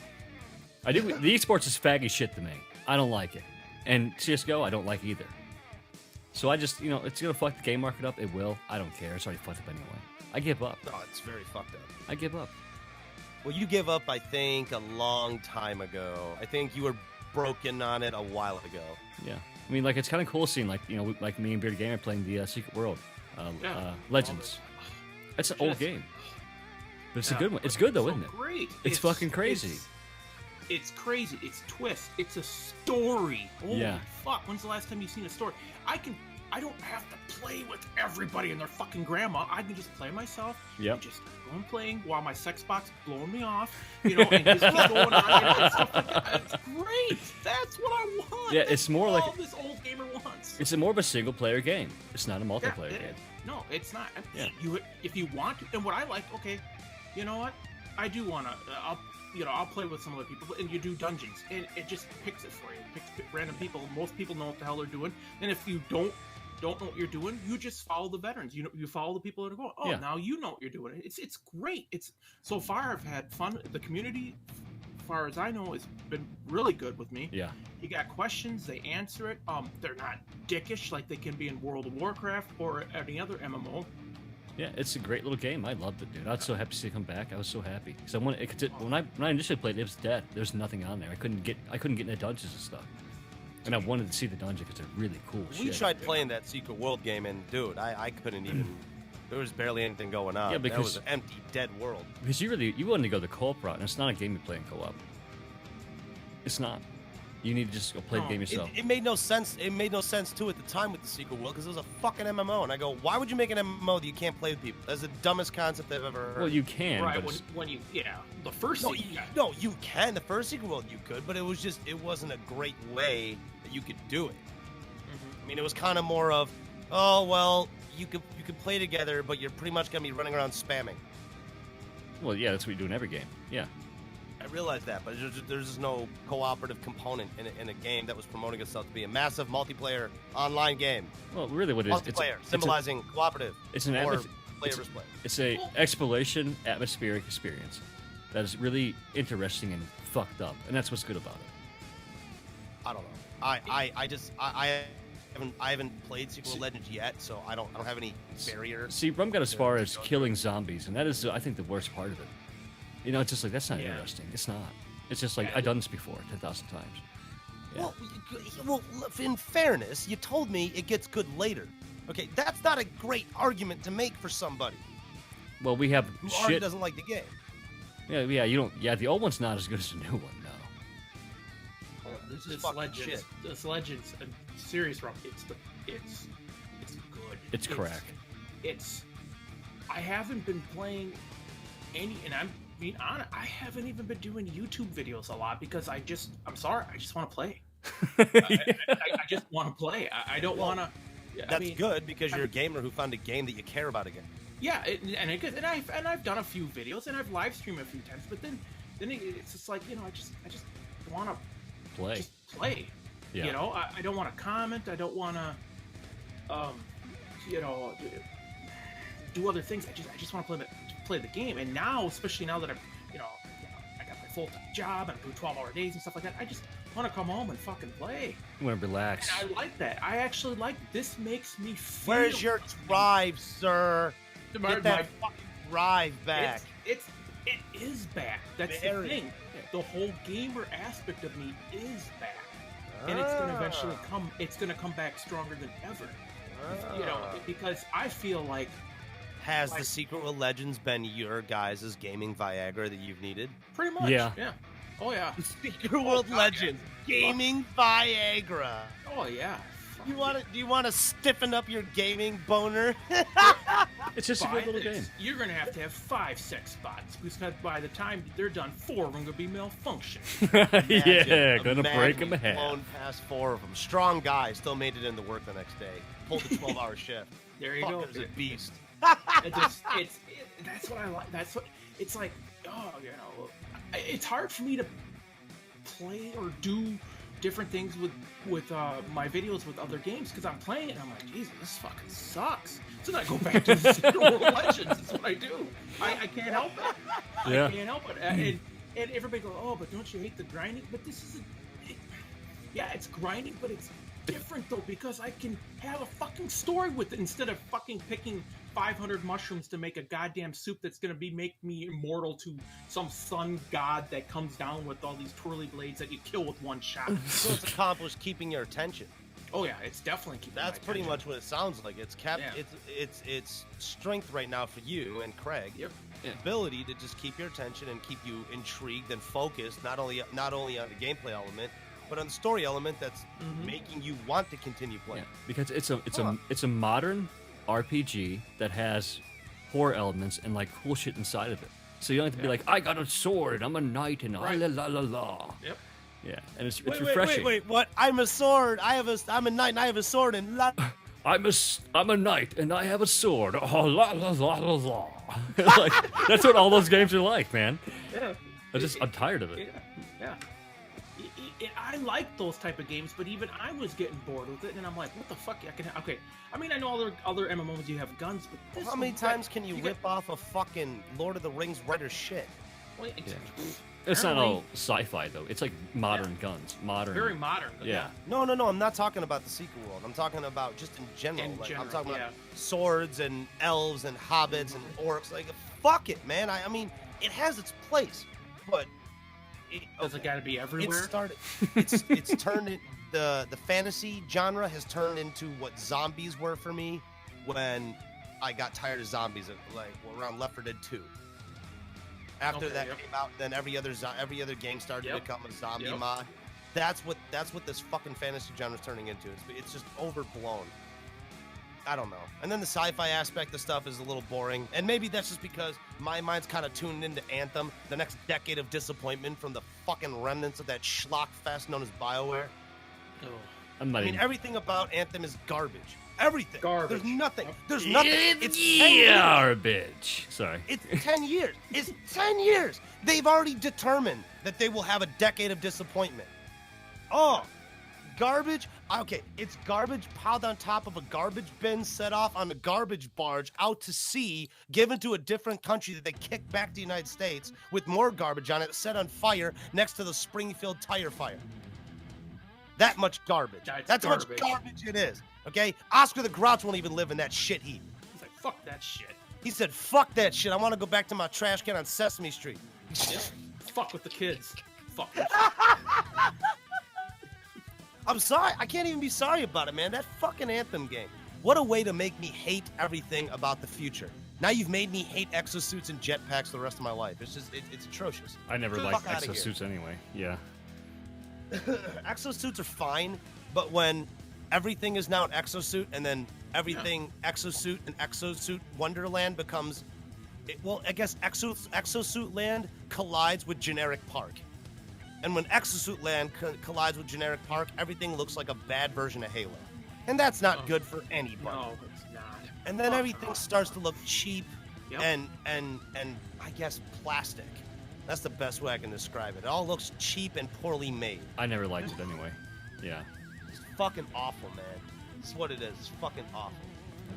Speaker 3: I do. The esports is faggy shit to me. I don't like it, and CS:GO I don't like either. So I just, it's gonna fuck the game market up. It will. I don't care. It's already fucked up anyway. I give up.
Speaker 1: Oh, it's very fucked up.
Speaker 3: I give up.
Speaker 1: Well, you give up, I think, a long time ago. I think you were broken on it a while ago.
Speaker 3: Yeah. I mean, like, it's kind of cool seeing, like, like me and Bearded Gamer playing the Secret World, Legends. It's an old game, but it's a good one. It's good though, isn't it?
Speaker 2: Great.
Speaker 3: It's fucking crazy.
Speaker 2: It's crazy. It's twist. It's a story. Holy
Speaker 3: Yeah.
Speaker 2: fuck! When's the last time you've seen a story? I don't have to play with everybody and their fucking grandma. I can just play myself.
Speaker 3: Yep.
Speaker 2: And just go and playing while my sex box blowing me off. And just keep going on and stuff like that. It's great. That's what I want.
Speaker 3: Yeah,
Speaker 2: That's
Speaker 3: it's more like-
Speaker 2: all this old gamer wants.
Speaker 3: It's more of a single player game. It's not a
Speaker 2: Yeah,
Speaker 3: multiplayer
Speaker 2: it
Speaker 3: game.
Speaker 2: is. No, it's not. I
Speaker 3: Yeah.
Speaker 2: mean, if you want to, and what I like, okay, you know what? I do want to. I'll play with some other people, and you do dungeons, and it just picks it for you. It picks random people. Most people know what the hell they're doing, and if you don't know what you're doing, you just follow the veterans. You follow the people that are going. Oh,
Speaker 3: Yeah.
Speaker 2: now you know what you're doing. It's great. It's so far I've had fun. The community, as far as I know, has been really good with me.
Speaker 3: Yeah.
Speaker 2: You got questions, they answer it. They're not dickish like they can be in World of Warcraft or any other MMO.
Speaker 3: Yeah, it's a great little game. I loved it, dude. I was so happy to see it come back. I was so happy because when I initially played it, was dead. There's nothing on there. I couldn't get in the dungeons and stuff. And I wanted to see the dungeon because they're really cool.
Speaker 1: We tried playing that Secret World game, and dude, I couldn't even. There was barely anything going on.
Speaker 3: Yeah,
Speaker 1: that
Speaker 3: because-
Speaker 1: was an empty, dead world.
Speaker 3: Because you wanted to go the co-op route, and it's not a game you play in co-op. It's not. You need to just go play the game yourself.
Speaker 1: It made no sense. It made no sense too at the time with the Secret World because it was a fucking MMO, and I go, why would you make an MMO that you can't play with people? That's the dumbest concept I've ever heard.
Speaker 3: Well, you can,
Speaker 2: Right,
Speaker 3: but
Speaker 2: the first
Speaker 1: No,
Speaker 2: thing
Speaker 1: you can. The first Secret World you could, but it wasn't a great way that you could do it. I mean, it was kind of more of, oh well, you could play together, but you're pretty much gonna be running around spamming.
Speaker 3: well, yeah, that's what you do in every game. Yeah.
Speaker 1: I realize that, but there's just no cooperative component in a game that was promoting itself to be a massive multiplayer online game.
Speaker 3: Well, really, what it is,
Speaker 1: Multiplayer, symbolizing cooperative.
Speaker 3: it's an
Speaker 1: or
Speaker 3: atmos-
Speaker 1: player
Speaker 3: it's-
Speaker 1: versus player.
Speaker 3: It's a exploration atmospheric experience that is really interesting and fucked up, and that's what's good about it.
Speaker 1: I don't know. I haven't played Secret World Legends yet, so I don't have any barrier.
Speaker 3: See, Rum got as far as killing zombies, and that is, I think, the worst part of it. You know, it's just like, that's not
Speaker 2: Yeah.
Speaker 3: interesting. It's not. It's just like,
Speaker 2: Yeah.
Speaker 3: I've done this before 10,000 times. Yeah.
Speaker 1: Well, in fairness, you told me it gets good later. Okay, that's not a great argument to make for somebody
Speaker 3: Well, we have
Speaker 1: who already
Speaker 3: shit.
Speaker 1: doesn't like the game.
Speaker 3: Yeah, you don't. Yeah, the old one's not as good as the new one, no.
Speaker 1: This is
Speaker 2: This
Speaker 1: fucking
Speaker 2: Legends,
Speaker 1: shit.
Speaker 2: this Legends, serious Rum, it's good.
Speaker 3: It's crack.
Speaker 2: I haven't been playing any, and I'm being honest, I haven't even been doing YouTube videos a lot because I'm sorry, I just want to play. I just want to play. I don't want to.
Speaker 1: That's good because you're a gamer who found a game that you care about again.
Speaker 2: Yeah, and I've done a few videos and I've live streamed a few times, but then it's just like, I just want to
Speaker 3: Play.
Speaker 2: just play.
Speaker 3: Yeah.
Speaker 2: I don't want to comment. I don't want to, do other things. I just want to play the game. And now, especially now that I got my full-time job and I do 12-hour days and stuff like that, I just want to come home and fucking play.
Speaker 3: You want to relax.
Speaker 2: And I like that. I actually like this. Makes me feel.
Speaker 1: Where's your drive, sir? Get that fucking drive back.
Speaker 2: It is back. That's
Speaker 1: Very.
Speaker 2: the thing. The whole gamer aspect of me is back, and it's going to eventually come. It's going to come back stronger than ever. Because I feel like
Speaker 1: Has the Secret World Legends been your guys' gaming Viagra that you've needed?
Speaker 2: pretty much.
Speaker 3: Yeah.
Speaker 2: Yeah. Oh yeah.
Speaker 1: Secret World
Speaker 2: God,
Speaker 1: Legends, gaming Viagra.
Speaker 2: Oh yeah.
Speaker 1: Do you want to stiffen up your gaming boner?
Speaker 3: It's just a
Speaker 2: Buy
Speaker 3: good little
Speaker 2: this.
Speaker 3: game.
Speaker 2: You're gonna have to have 5 sex spots because by the time they're done, 4 of them gonna be malfunction.
Speaker 3: Yeah, gonna
Speaker 1: Imagine
Speaker 3: break them in
Speaker 1: you've
Speaker 3: half.
Speaker 1: blown past 4 of them. Strong guy, still made it into work the next day. Pulled a 12-hour shift.
Speaker 2: There you go.
Speaker 1: Fucker's a beast.
Speaker 2: That's what I like. That's what it's like. Oh, it's hard for me to play or do different things with my videos with other games because I'm playing and I'm like, Jesus, this fucking sucks. So then I go back to the Secret World Legends. That's what I do. I can't help it.
Speaker 3: Yeah.
Speaker 2: I can't help it. And everybody goes, oh, but don't you hate the grinding? But this is it's grinding, but it's different though because I can have a fucking story with it instead of fucking picking 500 mushrooms to make a goddamn soup that's gonna make me immortal to some sun god that comes down with all these twirly blades that you kill with one shot.
Speaker 1: So it's accomplished keeping your attention.
Speaker 2: Oh yeah, it's definitely keeping.
Speaker 1: That's
Speaker 2: my
Speaker 1: pretty
Speaker 2: attention.
Speaker 1: much what it sounds like. It's
Speaker 2: Yeah.
Speaker 1: it's strength right now for you and Craig.
Speaker 2: Yep.
Speaker 3: Yeah.
Speaker 1: Ability to just keep your attention and keep you intrigued and focused, not only on the gameplay element, but on the story element that's making you want to continue playing.
Speaker 3: Yeah, because it's a modern RPG that has horror elements and like cool shit inside of it. So you don't have to be like, I got a sword, I'm a knight, and
Speaker 2: Right.
Speaker 3: la la la la.
Speaker 2: Yep.
Speaker 3: Yeah, and it's
Speaker 1: Wait,
Speaker 3: refreshing.
Speaker 1: wait, what? I'm a sword. I'm a knight, and I have a sword, and
Speaker 3: I'm a knight, and I have a sword. Oh, la la la la la. Like, that's what all those games are like, man.
Speaker 2: Yeah.
Speaker 3: I'm tired of it.
Speaker 2: Yeah. I like those type of games, but even I was getting bored with it, and I'm like, what the fuck? Okay. I mean, I know other MMOs you have guns, but this
Speaker 1: how many times can you rip off a fucking Lord of the Rings writer shit?
Speaker 2: Well,
Speaker 3: It's not all sci-fi though. It's like modern guns, modern.
Speaker 2: Very modern.
Speaker 3: Yeah.
Speaker 1: No. I'm not talking about the sequel world. I'm talking about just in general. I'm talking about swords and elves and hobbits and orcs. Like, fuck it, man. I mean, it has its place, but
Speaker 2: does it got to be everywhere?
Speaker 1: It's turned it. The fantasy genre has turned into what zombies were for me when I got tired of zombies. Like around Left 4 Dead 2. After that came out, then every other game started to become a zombie mod. That's what this fucking fantasy genre is turning into. It's just overblown. I don't know. And then the sci-fi aspect of stuff is a little boring. And maybe that's just because my mind's kind of tuned into Anthem, the next decade of disappointment from the fucking remnants of that schlock fest known as BioWare.
Speaker 2: Oh.
Speaker 1: I mean, everything about Anthem is garbage. Everything. Garbage. There's nothing. It's
Speaker 3: garbage. Sorry.
Speaker 1: It's 10 years. It's 10 years. They've already determined that they will have a decade of disappointment. Oh, garbage? Okay, it's garbage piled on top of a garbage bin set off on a garbage barge out to sea, given to a different country that they kicked back to the United States with more garbage on it, set on fire next to the Springfield tire fire. That much garbage. That's how much garbage it is. Okay? Oscar the Grouch won't even live in that shit heap.
Speaker 2: He's like, fuck that shit.
Speaker 1: He said, fuck that shit. I want to go back to my trash can on Sesame Street.
Speaker 2: Yeah. Fuck with the kids. Fuck.
Speaker 1: I'm sorry. I can't even be sorry about it, man. That fucking Anthem game. What a way to make me hate everything about the future. Now you've made me hate exosuits and jetpacks the rest of my life. It's just, it's atrocious.
Speaker 3: I never liked exosuits anyway. Yeah.
Speaker 1: Exosuits are fine, but when everything is now an exosuit and then everything exosuit and exosuit Wonderland becomes... I guess exosuit land collides with generic park. And when exosuit land collides with generic park, everything looks like a bad version of Halo. And that's not good for anybody.
Speaker 2: No, it's not.
Speaker 1: And then everything starts to look cheap and I guess plastic. That's the best way I can describe it. It all looks cheap and poorly made.
Speaker 3: I never liked it anyway. Yeah.
Speaker 1: It's fucking awful, man. It's what it is. It's fucking awful.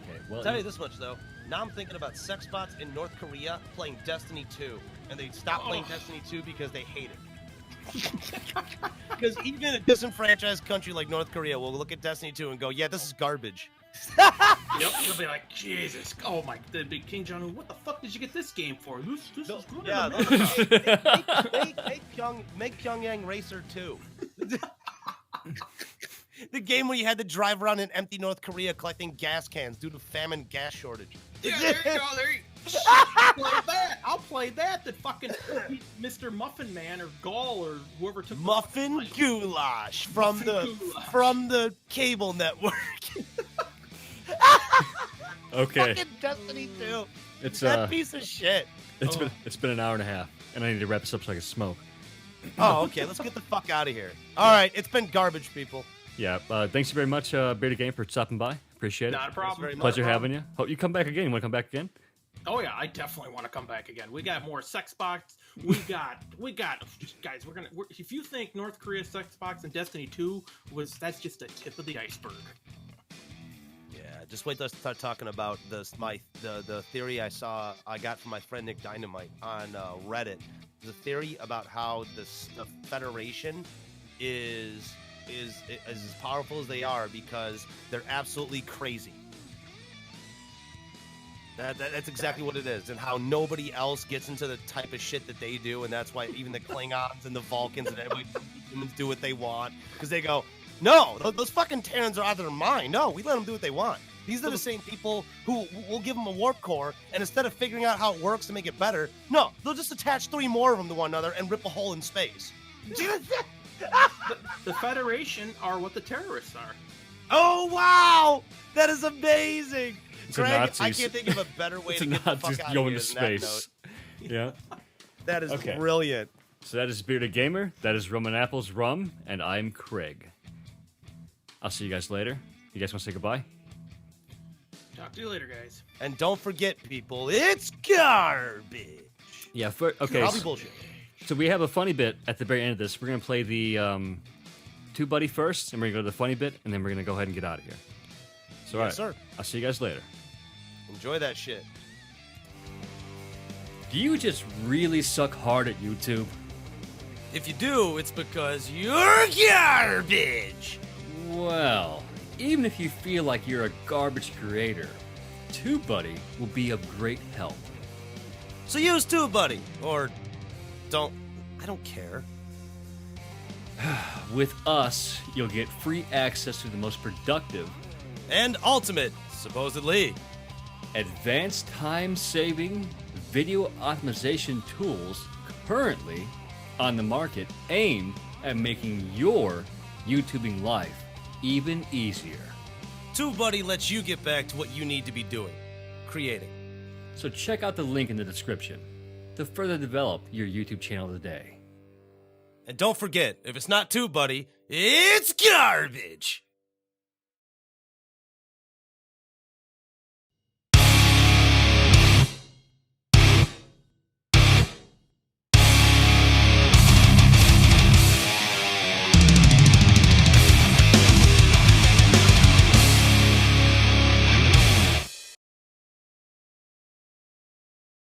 Speaker 3: Okay, well...
Speaker 1: I'll tell you this much, though. Now I'm thinking about sex bots in North Korea playing Destiny 2. And they stopped playing Destiny 2 because they hate it. Because even a disenfranchised country like North Korea will look at Destiny 2 and go, yeah, this is garbage.
Speaker 2: Yep, they'll be like, Jesus, oh my, the big King Jong-un, what the fuck did you get this game for? This is good.
Speaker 1: Yeah, make Pyongyang Racer 2. The game where you had to drive around in empty North Korea collecting gas cans due to famine gas shortage.
Speaker 2: Yeah, there you go. I'll play that. The fucking Mr. Muffin Man or Gall or whoever took
Speaker 1: Muffin Goulash from the cable network.
Speaker 3: Okay.
Speaker 1: Fucking Destiny 2.
Speaker 3: It's
Speaker 1: that piece of shit.
Speaker 3: It's been an hour and a half, and I need to wrap this up so I can smoke.
Speaker 1: Oh, okay. Let's get the fuck out of here. All right, it's been garbage, people.
Speaker 3: Yeah. Thanks very much, Bearded Game, for stopping by. Appreciate it.
Speaker 2: Not a problem.
Speaker 3: Pleasure having you. Hope you come back again. You want to come back again?
Speaker 2: Oh yeah, I definitely want to come back again. We got more sex box. We got guys. If you think North Korea sex box and Destiny 2 that's just the tip of the iceberg.
Speaker 1: Yeah, just wait till I start talking about this. The theory I got from my friend Nick Dynamite on Reddit. The theory about how the Federation is as powerful as they are because they're absolutely crazy. That's exactly what it is, and how nobody else gets into the type of shit that they do, and that's why even the Klingons and the Vulcans and everybody humans do what they want, because they go, no, those fucking Terrans are out of their mind. No, we let them do what they want. These are the same people who will give them a warp core, and instead of figuring out how it works to make it better, no, they'll just attach 3 more of them to one another and rip a hole in space.
Speaker 2: The Federation are what the terrorists are.
Speaker 1: Oh, wow! That is amazing! Greg,
Speaker 3: Nazis.
Speaker 1: I can't think of a better way to get the fuck out of here
Speaker 3: into space.
Speaker 1: than that note.
Speaker 3: Yeah.
Speaker 1: That is brilliant.
Speaker 3: So that is Bearded Gamer, that is Rum and Apples Rum, and I'm Craig. I'll see you guys later. You guys want to say goodbye?
Speaker 2: Talk to you later, guys.
Speaker 1: And don't forget, people, it's garbage.
Speaker 3: Yeah, okay.
Speaker 1: Probably bullshit.
Speaker 3: So we have a funny bit at the very end of this. We're going to play the Two Buddy first, and we're going to go to the funny bit, and then we're going to go ahead and get out of here. So,
Speaker 1: Yes,
Speaker 3: all right.
Speaker 1: sir.
Speaker 3: I'll see you guys later.
Speaker 1: Enjoy that shit.
Speaker 3: Do you just really suck hard at YouTube?
Speaker 1: If you do, it's because you're garbage.
Speaker 3: Well, even if you feel like you're a garbage creator, TubeBuddy will be of great help.
Speaker 1: So use TubeBuddy, or don't. I don't care.
Speaker 3: With us, you'll get free access to the most productive,
Speaker 1: And ultimate, supposedly.
Speaker 3: advanced time-saving video optimization tools currently on the market aimed at making your YouTubing life even easier.
Speaker 1: TubeBuddy lets you get back to what you need to be doing, creating.
Speaker 3: So check out the link in the description to further develop your YouTube channel today.
Speaker 1: And don't forget, if it's not TubeBuddy, it's garbage.